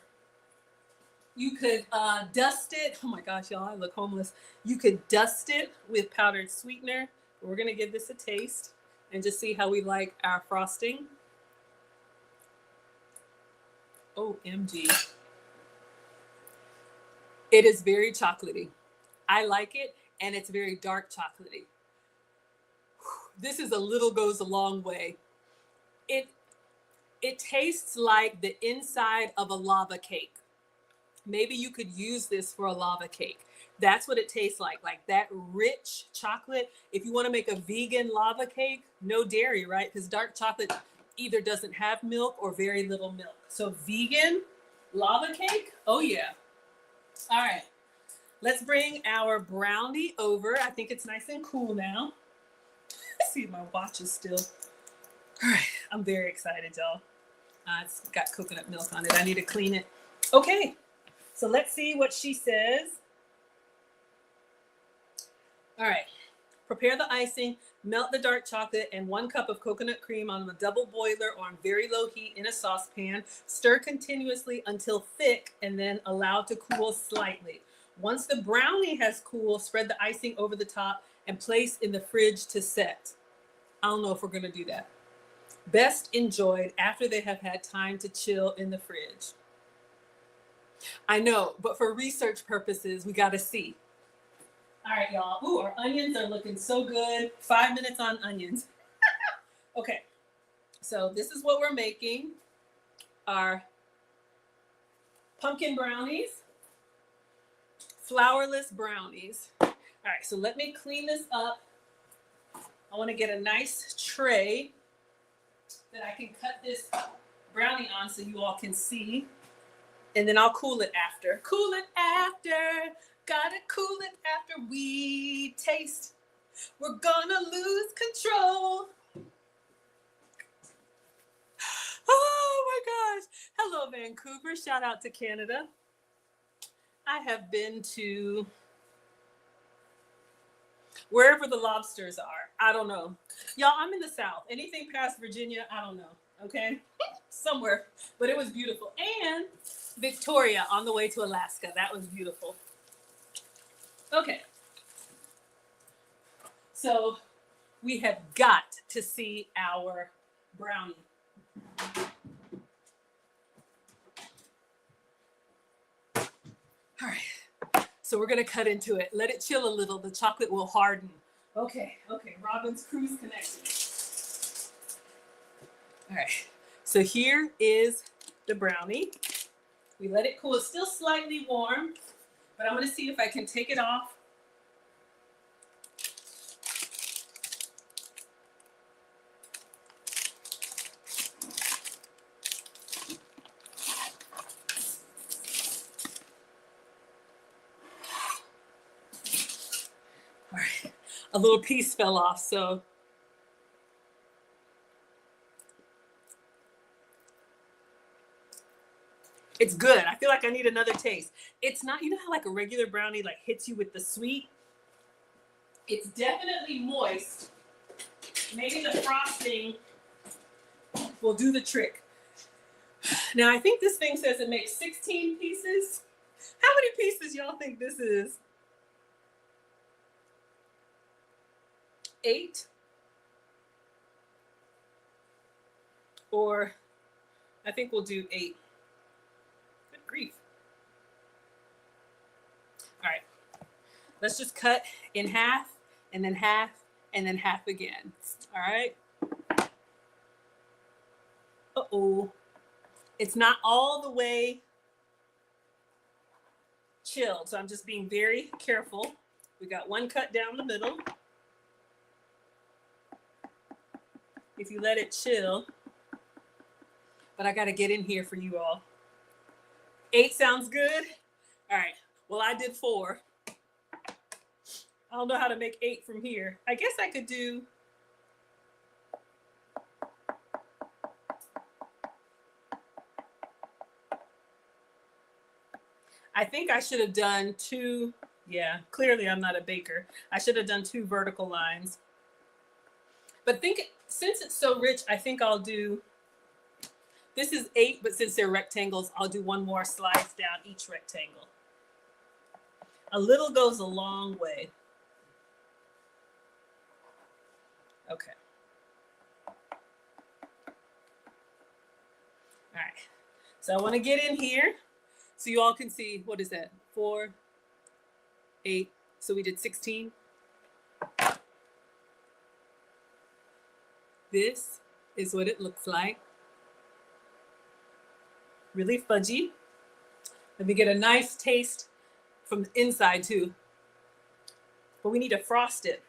You could dust it. Oh my gosh, y'all, I look homeless. You could dust it with powdered sweetener. We're gonna give this a taste and just see how we like our frosting. OMG. It is very chocolatey. I like it, and it's very dark chocolatey. This is a little goes a long way. It tastes like the inside of a lava cake. Maybe you could use this for a lava cake. That's what it tastes like that rich chocolate. If you want to make a vegan lava cake, no dairy, right? Because dark chocolate either doesn't have milk or very little milk. So vegan lava cake, oh yeah. All right, let's bring our brownie over. I think it's nice and cool now. See, my watch is still. All right, I'm very excited, y'all. It's got coconut milk on it. I need to clean it. Okay, so let's see what she says. All right, prepare the icing, melt the dark chocolate and 1 cup of coconut cream on a double boiler or on very low heat in a saucepan. Stir continuously until thick and then allow to cool slightly. Once the brownie has cooled, spread the icing over the top and place in the fridge to set. I don't know if we're gonna do that. Best enjoyed after they have had time to chill in the fridge. I know, but for research purposes, we gotta see. All right, y'all. Ooh, our onions are looking so good. 5 minutes on onions. Okay, so this is what we're making. Our pumpkin brownies, flourless brownies. All right, so let me clean this up. I want to get a nice tray that I can cut this brownie on so you all can see. And then I'll cool it after. Cool it after. Gotta cool it after we taste. We're gonna lose control. Oh my gosh. Hello, Vancouver. Shout out to Canada. I have been to wherever the lobsters are. I don't know. Y'all, I'm in the South. Anything past Virginia, I don't know. Okay? Somewhere. But it was beautiful. And Victoria on the way to Alaska. That was beautiful. Okay. So we have got to see our brownie. All right. So we're going to cut into it. Let it chill a little. The chocolate will harden. Okay. Robin's cruise connected. All right. So here is the brownie. We let it cool. It's still slightly warm, but I'm going to see if I can take it off. All right. A little piece fell off, so it's good. I feel like I need another taste. It's not, you know how like a regular brownie like hits you with the sweet? It's definitely moist. Maybe the frosting will do the trick. Now I think this thing says it makes 16 pieces. How many pieces y'all think this is? 8? Or I think we'll do 8. Good grief. All right. Let's just cut in half and then half and then half again. All right. Uh-oh. It's not all the way chilled, so I'm just being very careful. We got one cut down the middle. If you let it chill, but I got to get in here for you all. 8 sounds good. All right. Well, I did 4. I don't know how to make 8 from here. I guess I could do. I think I should have done 2. Yeah, clearly I'm not a baker. I should have done 2 vertical lines. But since it's so rich, I think I'll do. This is 8, but since they're rectangles, I'll do 1 more slice down each rectangle. A little goes a long way. Okay. All right. So I want to get in here so you all can see, what is that? 4, 8. So we did 16. This is what it looks like. Really fudgy. Let me get a nice taste from the inside too. But we need to frost it.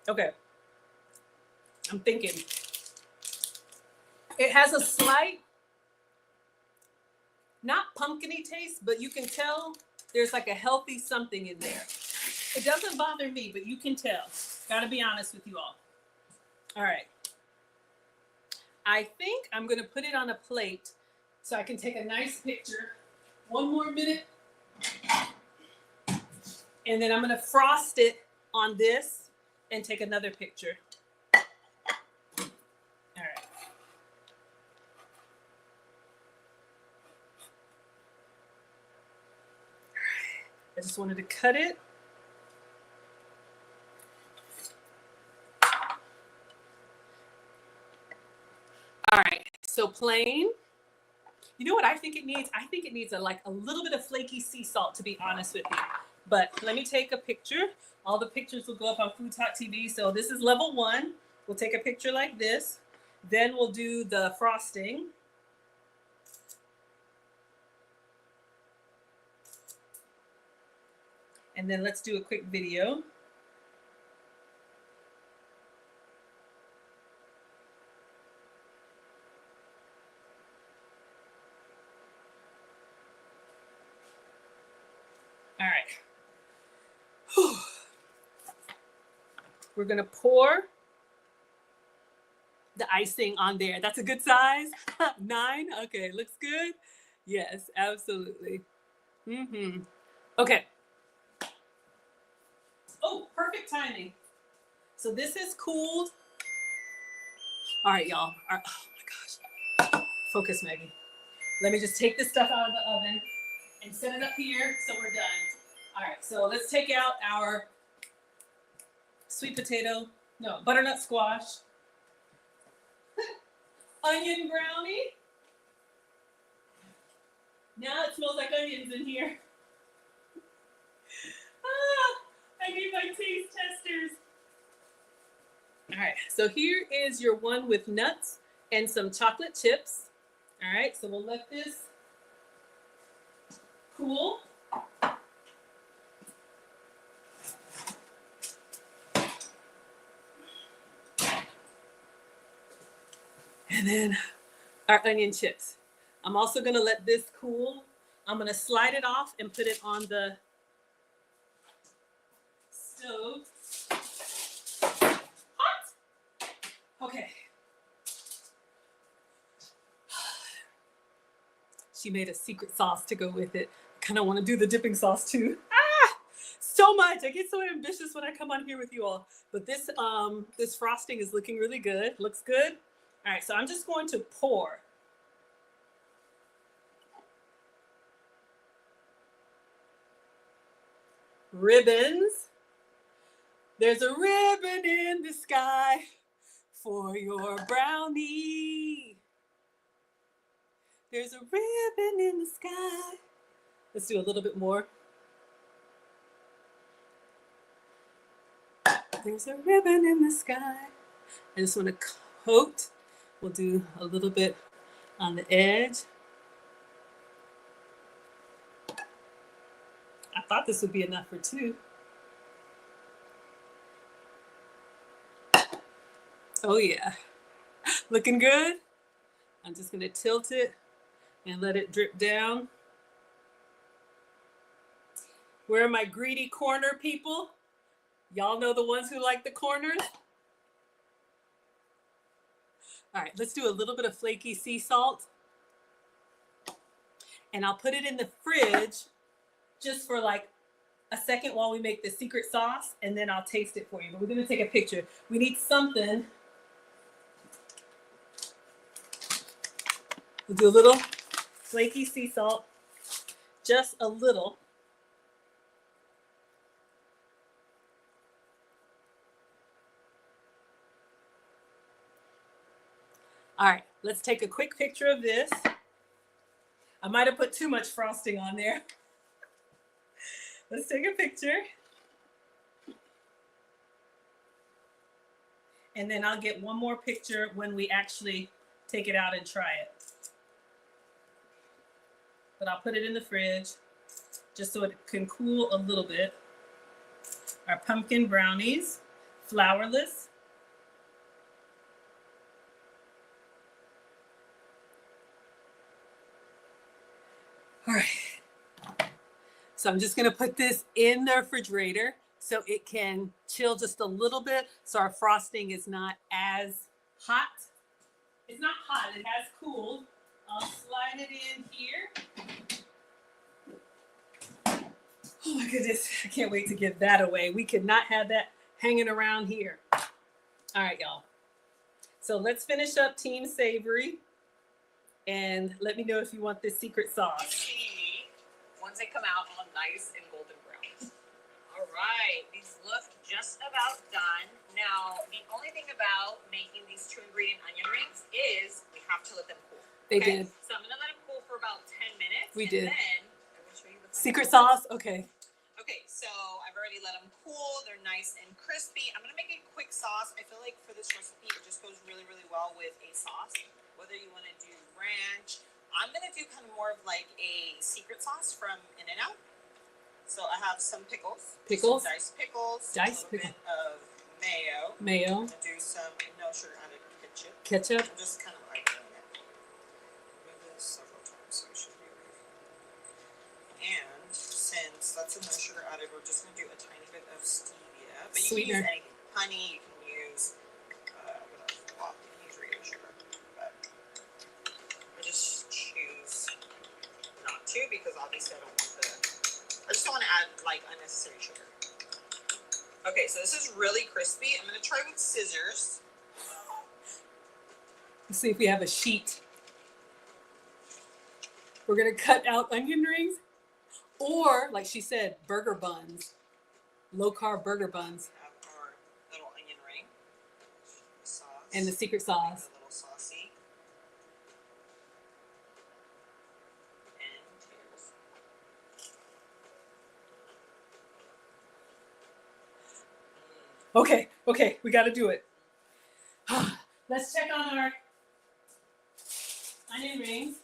Okay. I'm thinking. It has a slight, not pumpkin-y taste, but you can tell there's like a healthy something in there. It doesn't bother me, but you can tell. Gotta be honest with you all. All right. I think I'm gonna put it on a plate so I can take a nice picture. 1 more minute. And then I'm gonna frost it on this and take another picture. All right. I just wanted to cut it. All right, so plain. You know what I think it needs? I think it needs a little bit of flaky sea salt, to be honest with you. But let me take a picture. All the pictures will go up on Fttv. So this is level 1. We'll take a picture like this. Then we'll do the frosting. And then let's do a quick video. All right. Whew. We're gonna pour the icing on there. That's a good size. 9. Okay, looks good. Yes, absolutely. Okay. Oh, timing. So this is cooled. All right, y'all. All right. Oh my gosh. Focus, Maggie. Let me just take this stuff out of the oven and set it up here so we're done. All right, so let's take out our butternut squash, onion brownie. Now it smells like onions in here. I need my taste testers. All right, so here is your one with nuts and some chocolate chips. All right, so we'll let this cool. And then our onion chips. I'm also gonna let this cool. I'm gonna slide it off and put it on the stove. Hot. Okay. She made a secret sauce to go with it. I kind of want to do the dipping sauce too. So much. I get so ambitious when I come on here with you all. But this this frosting is looking really good. Looks good. All right, so I'm just going to pour. Ribbons. There's a ribbon in the sky for your brownie. There's a ribbon in the sky. Let's do a little bit more. There's a ribbon in the sky. I just want to coat. We'll do a little bit on the edge. I thought this would be enough for two. Oh yeah, looking good. I'm just gonna tilt it and let it drip down. Where are my greedy corner people? Y'all know the ones who like the corners? All right, let's do a little bit of flaky sea salt. And I'll put it in the fridge just for like a second while we make the secret sauce, and then I'll taste it for you. But we're gonna take a picture. We need something. We'll do a little flaky sea salt, just a little. All right, let's take a quick picture of this. I might have put too much frosting on there. Let's take a picture. And then I'll get one more picture when we actually take it out and try it. But I'll put it in the fridge just so it can cool a little bit. Our pumpkin brownies, flourless. All right. So I'm just gonna put this in the refrigerator so it can chill just a little bit so our frosting is not as hot. It's not hot, it has cooled. I'll slide it in here. Oh my goodness, I can't wait to give that away. We cannot have that hanging around here. All right, y'all. So let's finish up Team Savory and let me know if you want this secret sauce. Once they come out all nice and golden brown. All right, these look just about done. Now, the only thing about making these 2-ingredient onion rings is we have to let them cool. They did. So I'm gonna let them cool for about 10 minutes. We did. Then I'm gonna show you the secret sauce. Okay. Okay, so I've already let them cool. They're nice and crispy. I'm gonna make a quick sauce. I feel like for this recipe, it just goes really, really well with a sauce. Whether you want to do ranch, I'm gonna do kind of more of like a secret sauce from In-N-Out. So I have some pickles. Pickles. Some diced pickles. Diced a little bit of mayo. Mayo. I'm gonna do some no sugar added ketchup. Ketchup. I'm just kind of like doing it. I've done this several times, so it should be okay. And since that's a no sugar added, we're just gonna do a tiny bit of stevia. But you Sweetener. can use anything. Honey, you can use well, you can use regular sugar. But I just choose not to because obviously I don't want I just don't want to add like unnecessary sugar. Okay, so this is really crispy. I'm gonna try with scissors. Let's see if we have a sheet. We're gonna cut out onion rings, or like she said, burger buns, low carb burger buns. Have our little onion ring. The sauce. And the secret sauce. A little saucy. And cheers. Okay, we got to do it. Let's check on our onion rings.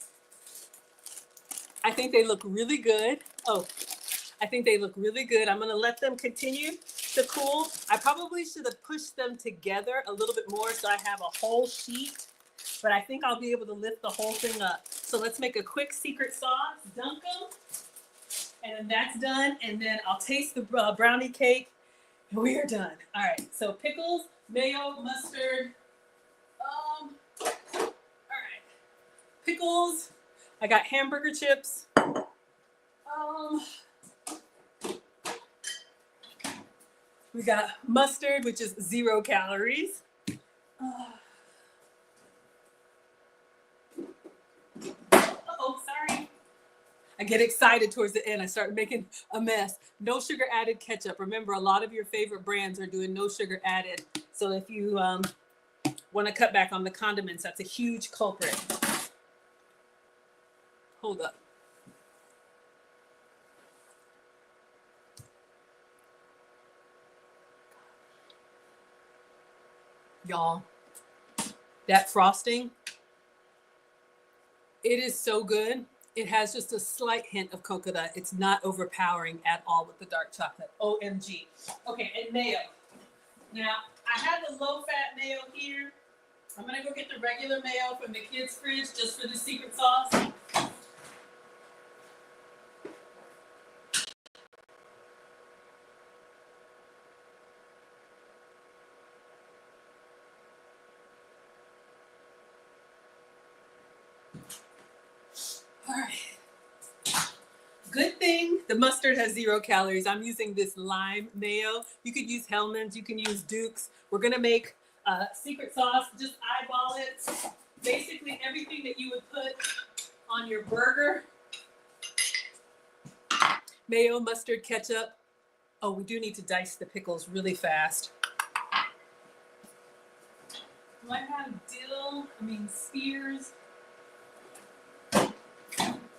I think they look really good. Oh, I think they look really good. I'm going to let them continue to cool. I probably should have pushed them together a little bit more so I have a whole sheet, but I think I'll be able to lift the whole thing up. So let's make a quick secret sauce, dunk them, and then that's done. And then I'll taste the brownie cake. We are done. All right, so pickles, mayo, mustard. All right, pickles. I got hamburger chips. We got mustard, which is 0 calories. Uh-oh, sorry. I get excited towards the end. I start making a mess. No sugar added ketchup. Remember, a lot of your favorite brands are doing no sugar added. So if you want to cut back on the condiments, that's a huge culprit. Hold up. Y'all, that frosting, it is so good. It has just a slight hint of coconut. It's not overpowering at all with the dark chocolate. OMG. Okay, and mayo. Now, I have the low-fat mayo here. I'm going to go get the regular mayo from the kids' fridge just for the secret sauce. All right. Good thing the mustard has 0 calories. I'm using this lime mayo. You could use Hellmann's. You can use Duke's. We're going to make secret sauce. Just eyeball it. Basically everything that you would put on your burger. Mayo, mustard, ketchup. Oh, we do need to dice the pickles really fast. Do I have dill? I mean, spears.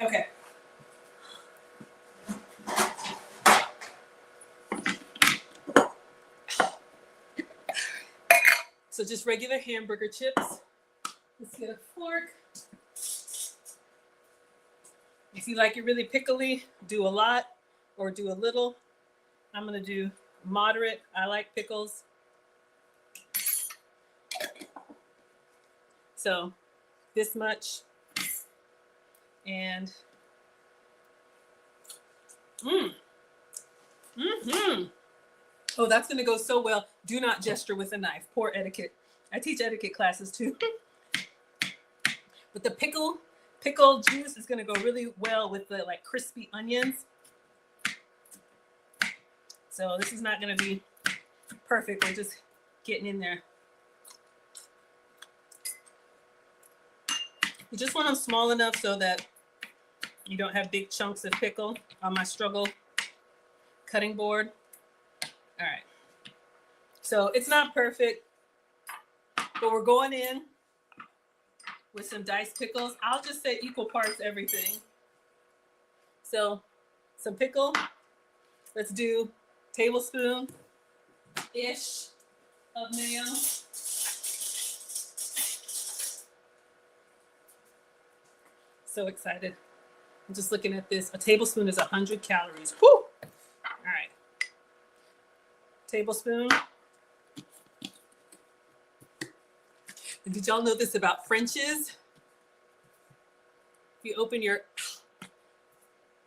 Okay. So just regular hamburger chips. Let's get a fork. If you like it really pickly, do a lot or do a little. I'm gonna do moderate. I like pickles. So this much. And oh, that's gonna go so well. Do not gesture with a knife. Poor etiquette. I teach etiquette classes too. But the pickle juice is gonna go really well with the like crispy onions. So this is not gonna be perfect. We're just getting in there. You just want them small enough so that you don't have big chunks of pickle on my struggle cutting board. All right. So it's not perfect, but we're going in with some diced pickles. I'll just say equal parts everything. So some pickle. Let's do tablespoon-ish of mayo. So excited. I'm just looking at this. A tablespoon is 100 calories. Whew! All right. Tablespoon. And did y'all know this about French's? If you open your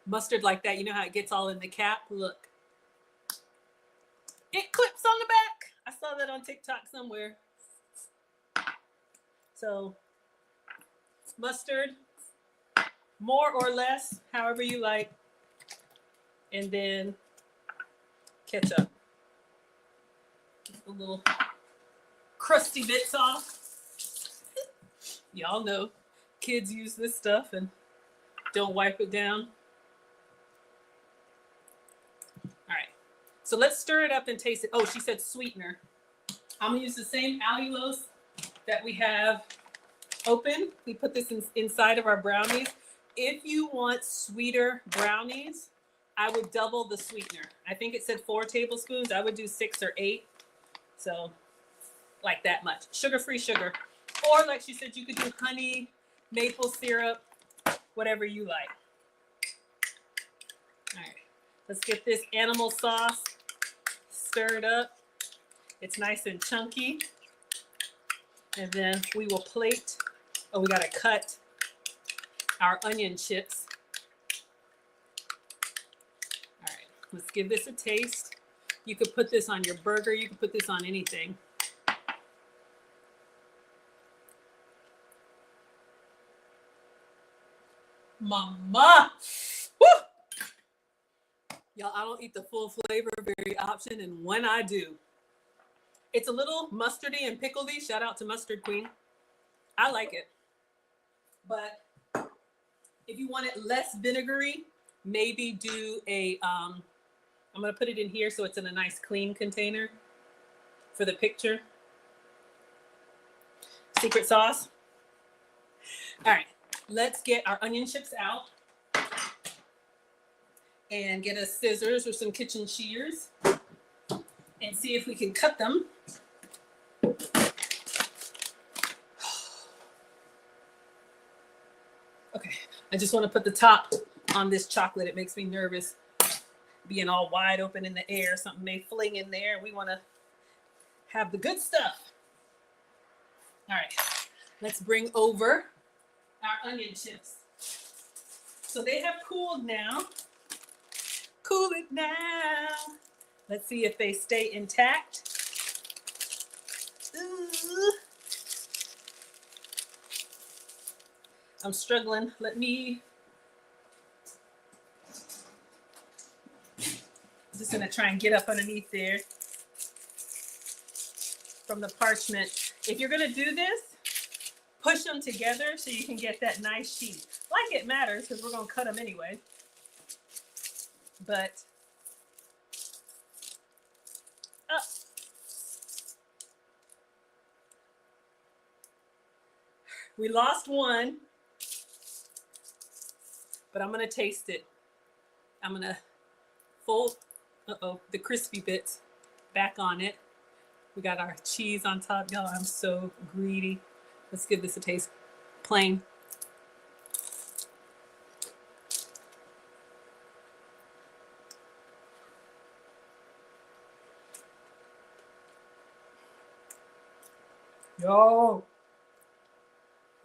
mustard like that, you know how it gets all in the cap? Look. It clips on the back. I saw that on TikTok somewhere. So, mustard. More or less, however you like. And then ketchup. the little crusty bits off. Y'all know kids use this stuff and don't wipe it down. All right, so let's stir it up and taste it. Oh, she said sweetener. I'm gonna use the same allulose that we have open. We put this inside of our brownies. If you want sweeter brownies, I would double the sweetener. I think it said 4 tablespoons. I would do 6 or 8. So like that much. Sugar-free sugar. Or like she said, you could do honey, maple syrup, whatever you like. All right, let's get this animal sauce stirred up. It's nice and chunky. And then we will plate. Oh, we gotta cut our onion chips. All right, let's give this a taste. You could put this on your burger. You could put this on anything. Mama! Woo! Y'all, I don't eat the full flavor very often, and when I do, it's a little mustardy and pickledy. Shout out to Mustard Queen. I like it. But if you want it less vinegary, maybe do a, I'm going to put it in here so it's in a nice clean container for the picture. Secret sauce. All right, let's get our onion chips out and get us scissors or some kitchen shears and see if we can cut them. Okay, I just want to put the top on this chocolate. It makes me nervous being all wide open in the air. Something may fling in there. We want to have the good stuff. All right, let's bring over our onion chips. So they have cooled now. Cool it now. Let's see if they stay intact. Ooh. I'm struggling. Let me. I'm just gonna try and get up underneath there from the parchment. If you're gonna do this, push them together so you can get that nice sheet. Like it matters because we're gonna cut them anyway. But we lost one, but I'm gonna taste it. I'm gonna fold, the crispy bits back on it. We got our cheese on top. Y'all, I'm so greedy. Let's give this a taste. Plain.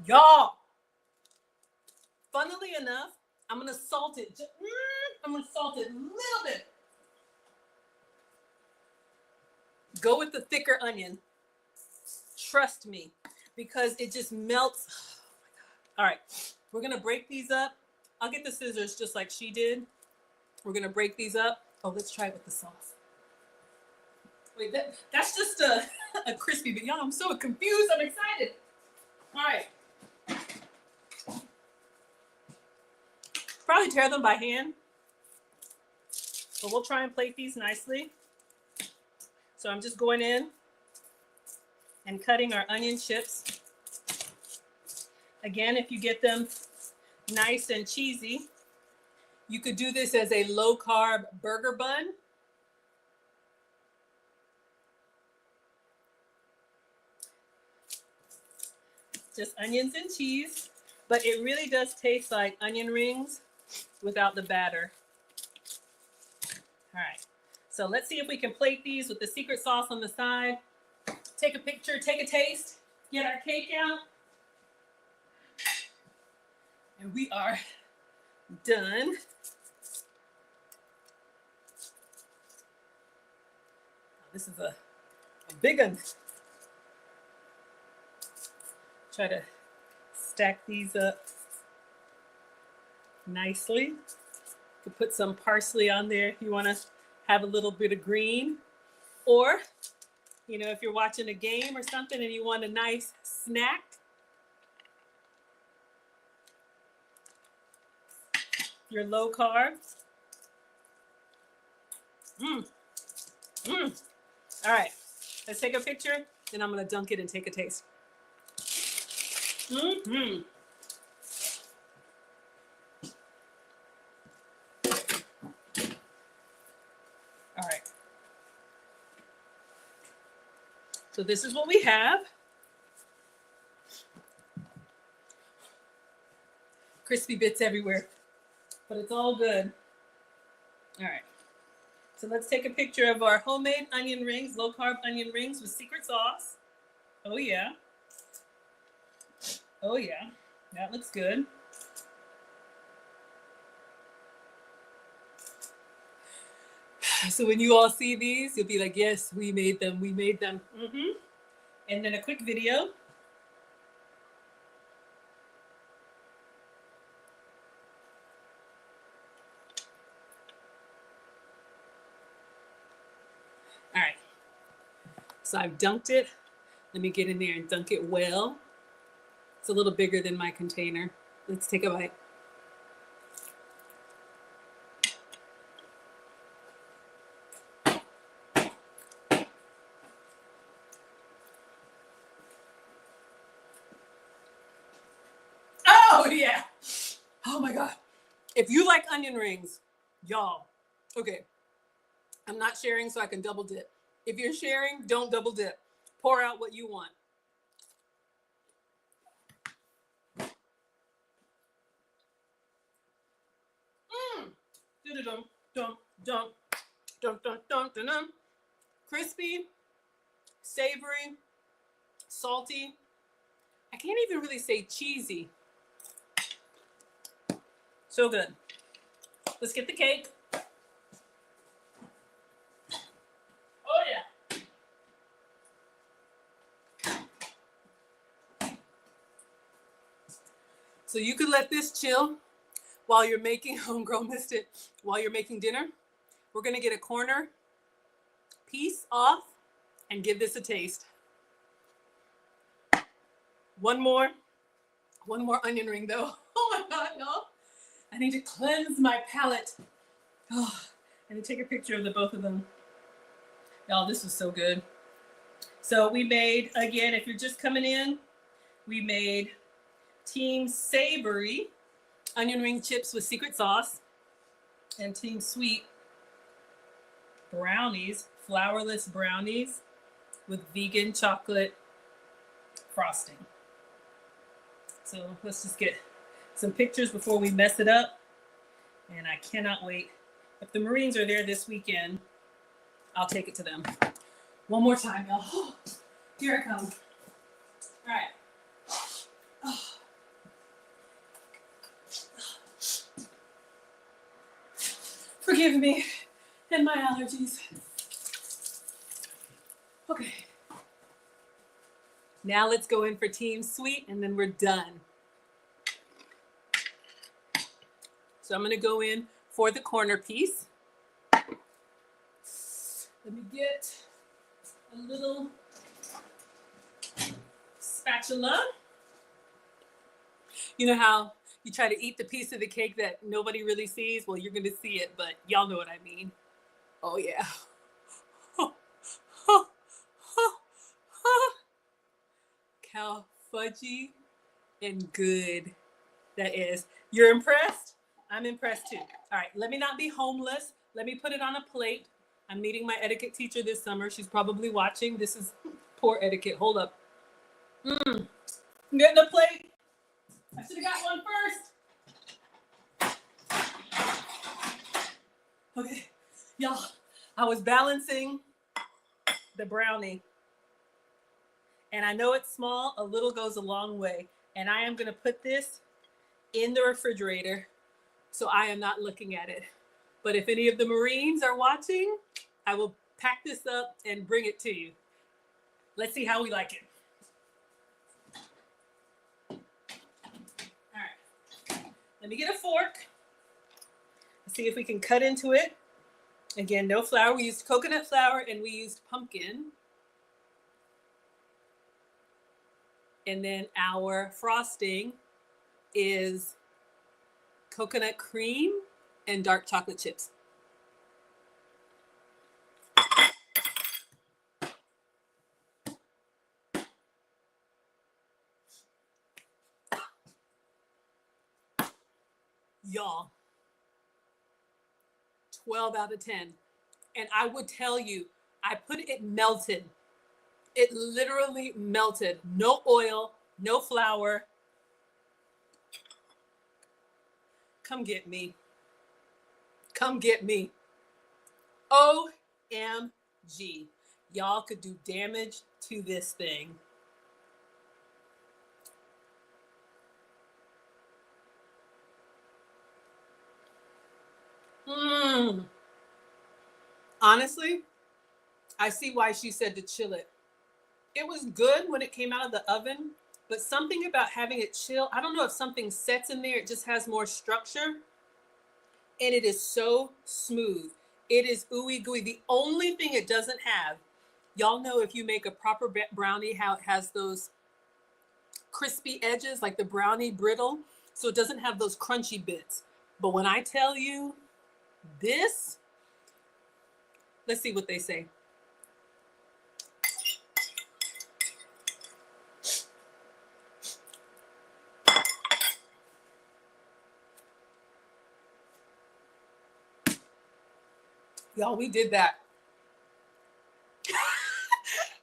Y'all. Funnily enough, I'm gonna salt it. I'm gonna salt it a little bit. Go with the thicker onion. Trust me, because it just melts. Oh my God. All right, we're gonna break these up. I'll get the scissors just like she did. We're gonna break these up. Oh, let's try it with the sauce. Wait, that's just a crispy bit. Y'all, I'm so confused. I'm excited. All right. Probably tear them by hand, but we'll try and plate these nicely. So I'm just going in and cutting our onion chips. Again, if you get them nice and cheesy, you could do this as a low-carb burger bun. Just onions and cheese, but it really does taste like onion rings without the batter. All right, so let's see if we can plate these with the secret sauce on the side. Take a picture, take a taste, get our cake out. And we are done. This is a big one. Try to stack these up nicely. You could put some parsley on there if you want to have a little bit of green, or You know, if you're watching a game or something and you want a nice snack. Your low carb. All right, let's take a picture, then I'm gonna dunk it and take a taste. All right. So this is what we have. Crispy bits everywhere, but it's all good. All right. So let's take a picture of our homemade onion rings, low carb onion rings with secret sauce. Oh yeah. Oh yeah. That looks good. So when you all see these, you'll be like, yes, we made them. We made them. And then a quick video. All right. So I've dunked it. Let me get in there and dunk it well. It's a little bigger than my container. Let's take a bite. Oh, yeah. Oh, my God. If you like onion rings, y'all, okay, I'm not sharing so I can double dip. If you're sharing, don't double dip. Pour out what you want. Crispy, savory, salty. I can't even really say cheesy. So good. Let's get the cake. Oh yeah. So you could let this chill while you're making, homegirl missed it, while you're making dinner. We're gonna get a corner piece off and give this a taste. One more onion ring though. Oh my God, no. I need to cleanse my palate. Oh, I need to take a picture of the both of them. Y'all, this is so good. So we made, again, if you're just coming in, we made Team Savory onion ring chips with secret sauce and Team Sweet brownies, flourless brownies with vegan chocolate frosting. So let's just get some pictures before we mess it up. And I cannot wait. If the Marines are there this weekend, I'll take it to them. One more time, y'all. Oh, here it comes. All right. Oh. Forgive me and my allergies. Okay. Now let's go in for Team Sweet and then we're done. So I'm gonna go in for the corner piece. Let me get a little spatula. You know how you try to eat the piece of the cake that nobody really sees? Well, you're gonna see it, but y'all know what I mean. Oh yeah. How fudgy and good that is. You're impressed? I'm impressed too. All right, let me not be homeless. Let me put it on a plate. I'm meeting my etiquette teacher this summer. She's probably watching. This is poor etiquette. Hold up. I'm getting a plate. I should have got one first. Okay, y'all, I was balancing the brownie. And I know it's small, a little goes a long way. And I am gonna put this in the refrigerator so I am not looking at it. But if any of the Marines are watching, I will pack this up and bring it to you. Let's see how we like it. All right, let me get a fork. Let's see if we can cut into it. Again, no flour. We used coconut flour and we used pumpkin. And then our frosting is coconut cream and dark chocolate chips. Y'all, 12 out of 10. And I would tell you, I put it melted. It literally melted. No oil, no flour. Come get me. Come get me. OMG. Y'all could do damage to this thing. Honestly, I see why she said to chill it. It was good when it came out of the oven, but something about having it chill, I don't know if something sets in there, it just has more structure. And it is so smooth. It is ooey gooey. The only thing it doesn't have, y'all know if you make a proper brownie, how it has those crispy edges, like the brownie brittle. So it doesn't have those crunchy bits. But when I tell you this, let's see what they say. Y'all, we did that.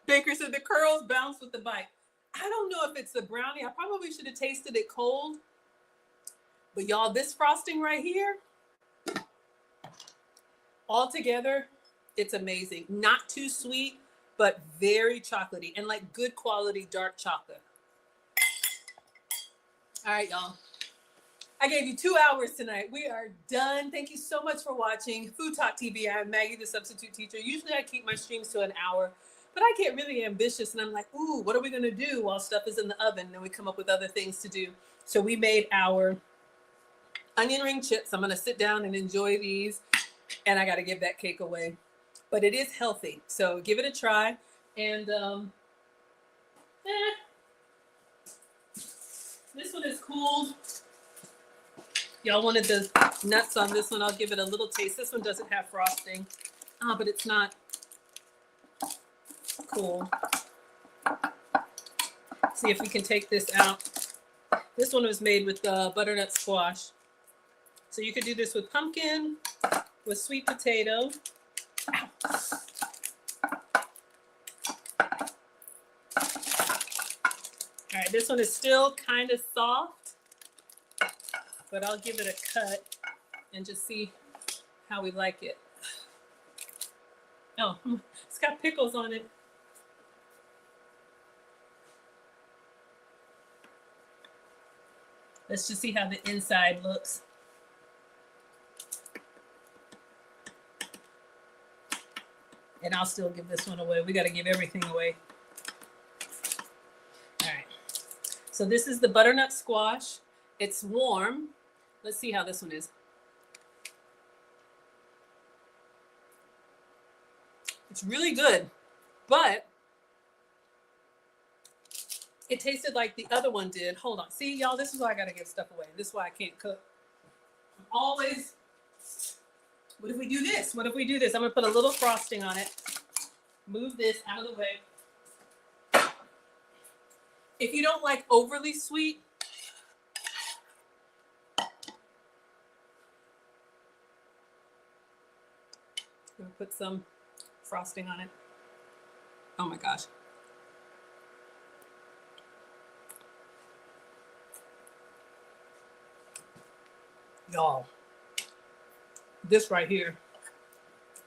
Baker said the curls bounce with the bite. I don't know if it's the brownie. I probably should have tasted it cold. But y'all, this frosting right here, all together, it's amazing. Not too sweet, but very chocolatey and like good quality dark chocolate. All right, y'all. I gave you 2 hours tonight. We are done. Thank you so much for watching Food Talk TV. I'm Maggie, the substitute teacher. Usually I keep my streams to an hour, but I get really ambitious and I'm like, ooh, what are we gonna do while stuff is in the oven? And then we come up with other things to do. So we made our onion ring chips. I'm gonna sit down and enjoy these, and I gotta give that cake away. But it is healthy, so give it a try. And this one is cooled. Y'all wanted the nuts on this one. I'll give it a little taste. This one doesn't have frosting, but it's not cool. See if we can take this out. This one was made with butternut squash. So you could do this with pumpkin, with sweet potato. Ow. All right, this one is still kind of soft, but I'll give it a cut and just see how we like it. Oh, it's got pickles on it. Let's just see how the inside looks. And I'll still give this one away. We got to give everything away. All right. So this is the butternut squash. It's warm. Let's see how this one is. It's really good, but it tasted like the other one did. Hold on. See, y'all, this is why I got to give stuff away. This is why I can't cook. I'm always, what if we do this? What if we do this? I'm going to put a little frosting on it. Move this out of the way. If you don't like overly sweet, I'm going to put some frosting on it. Oh my gosh. Y'all, this right here,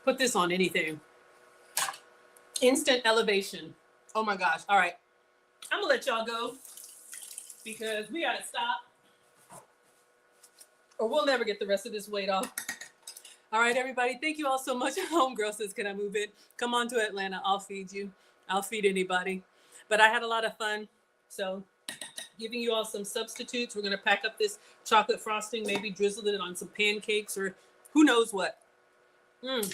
put this on anything. Instant elevation. Oh my gosh. All right. I'm gonna let y'all go because we gotta stop or we'll never get the rest of this weight off. All right, everybody. Thank you all so much. Homegirl says, can I move it? Come on to Atlanta. I'll feed you. I'll feed anybody. But I had a lot of fun. So giving you all some substitutes. We're going to pack up this chocolate frosting, maybe drizzle it on some pancakes or who knows what. Hurt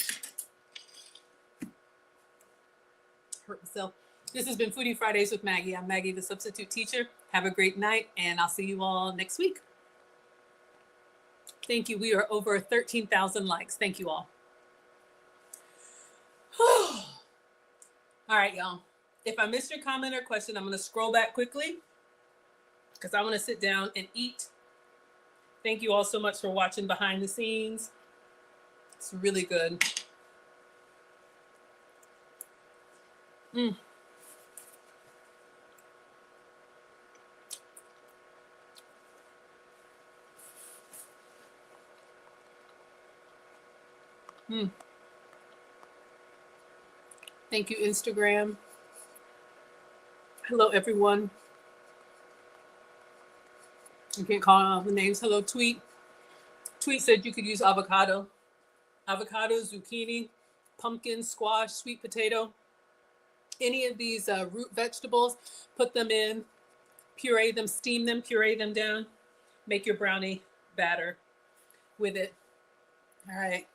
myself. This has been Foodie Fridays with Maggie. I'm Maggie, the substitute teacher. Have a great night, and I'll see you all next week. Thank you. We are over 13,000 likes. Thank you all. All right, y'all. If I missed your comment or question, I'm going to scroll back quickly because I want to sit down and eat. Thank you all so much for watching behind the scenes. It's really good. Thank you, Instagram. Hello, everyone. I can't call all the names. Hello, Tweet. Tweet said you could use avocado, zucchini, pumpkin, squash, sweet potato, any of these root vegetables. Put them in, puree them, steam them, puree them down. Make your brownie batter with it. All right.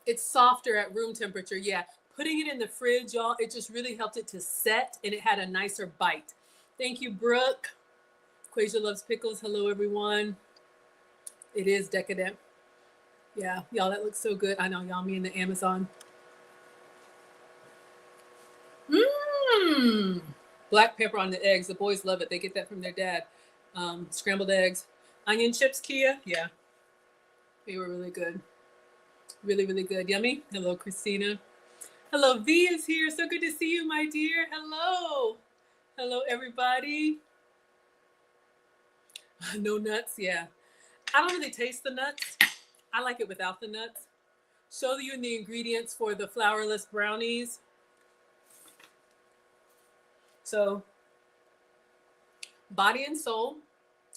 It's softer at room temperature. Yeah. Putting it in the fridge, y'all, it just really helped it to set and it had a nicer bite. Thank you, Brooke. Quasia loves pickles. Hello, everyone. It is decadent. Yeah, y'all, that looks so good. I know, y'all, me and the Amazon. Black pepper on the eggs. The boys love it. They get that from their dad. Scrambled eggs. Onion chips, Kia. Yeah, they were really good. Really, really good. Yummy. Hello, Christina. Hello, V is here. So good to see you, my dear. Hello. Hello, everybody. No nuts. Yeah. I don't really taste the nuts. I like it without the nuts. Show you the ingredients for the flourless brownies. So, body and soul.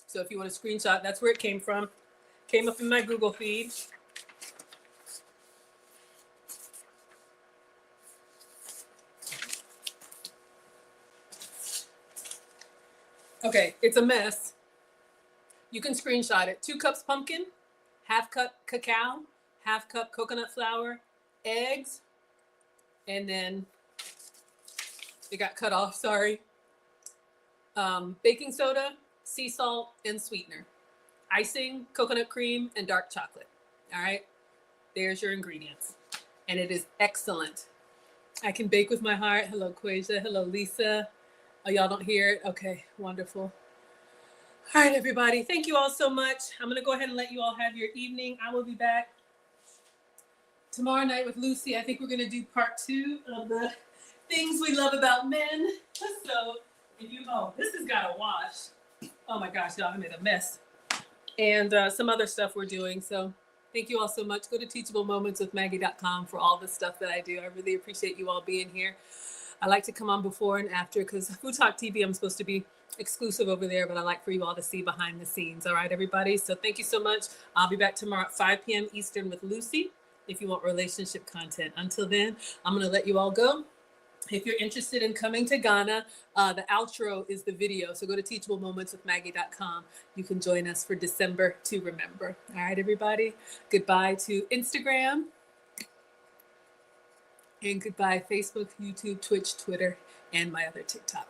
So if you want to screenshot, that's where it came from. Came up in my Google feed. Okay, it's a mess. You can screenshot it. 2 cups pumpkin, half cup cacao, half cup coconut flour, eggs, and then it got cut off, sorry. Baking soda, sea salt, and sweetener. Icing, coconut cream, and dark chocolate. All right, there's your ingredients. And it is excellent. I can bake with my heart. Hello, Quasia. Hello, Lisa. Oh, y'all don't hear it? Okay, wonderful. All right, everybody. Thank you all so much. I'm going to go ahead and let you all have your evening. I will be back tomorrow night with Lucy. I think we're going to do part 2 of the things we love about men. So, if you, oh, this has got to wash. Oh my gosh, y'all, I made a mess. And some other stuff we're doing. So, thank you all so much. Go to teachablemomentswithmaggie.com for all the stuff that I do. I really appreciate you all being here. I like to come on before and after because Food Talk TV, I'm supposed to be exclusive over there, but I like for you all to see behind the scenes. All right, everybody. So thank you so much. I'll be back tomorrow at 5 p.m. Eastern with Lucy if you want relationship content. Until then, I'm going to let you all go. If you're interested in coming to Ghana, the outro is the video. So go to teachablemomentswithmaggie.com. You can join us for December to remember. All right, everybody. Goodbye to Instagram. And goodbye Facebook, YouTube, Twitch, Twitter, and my other TikTok.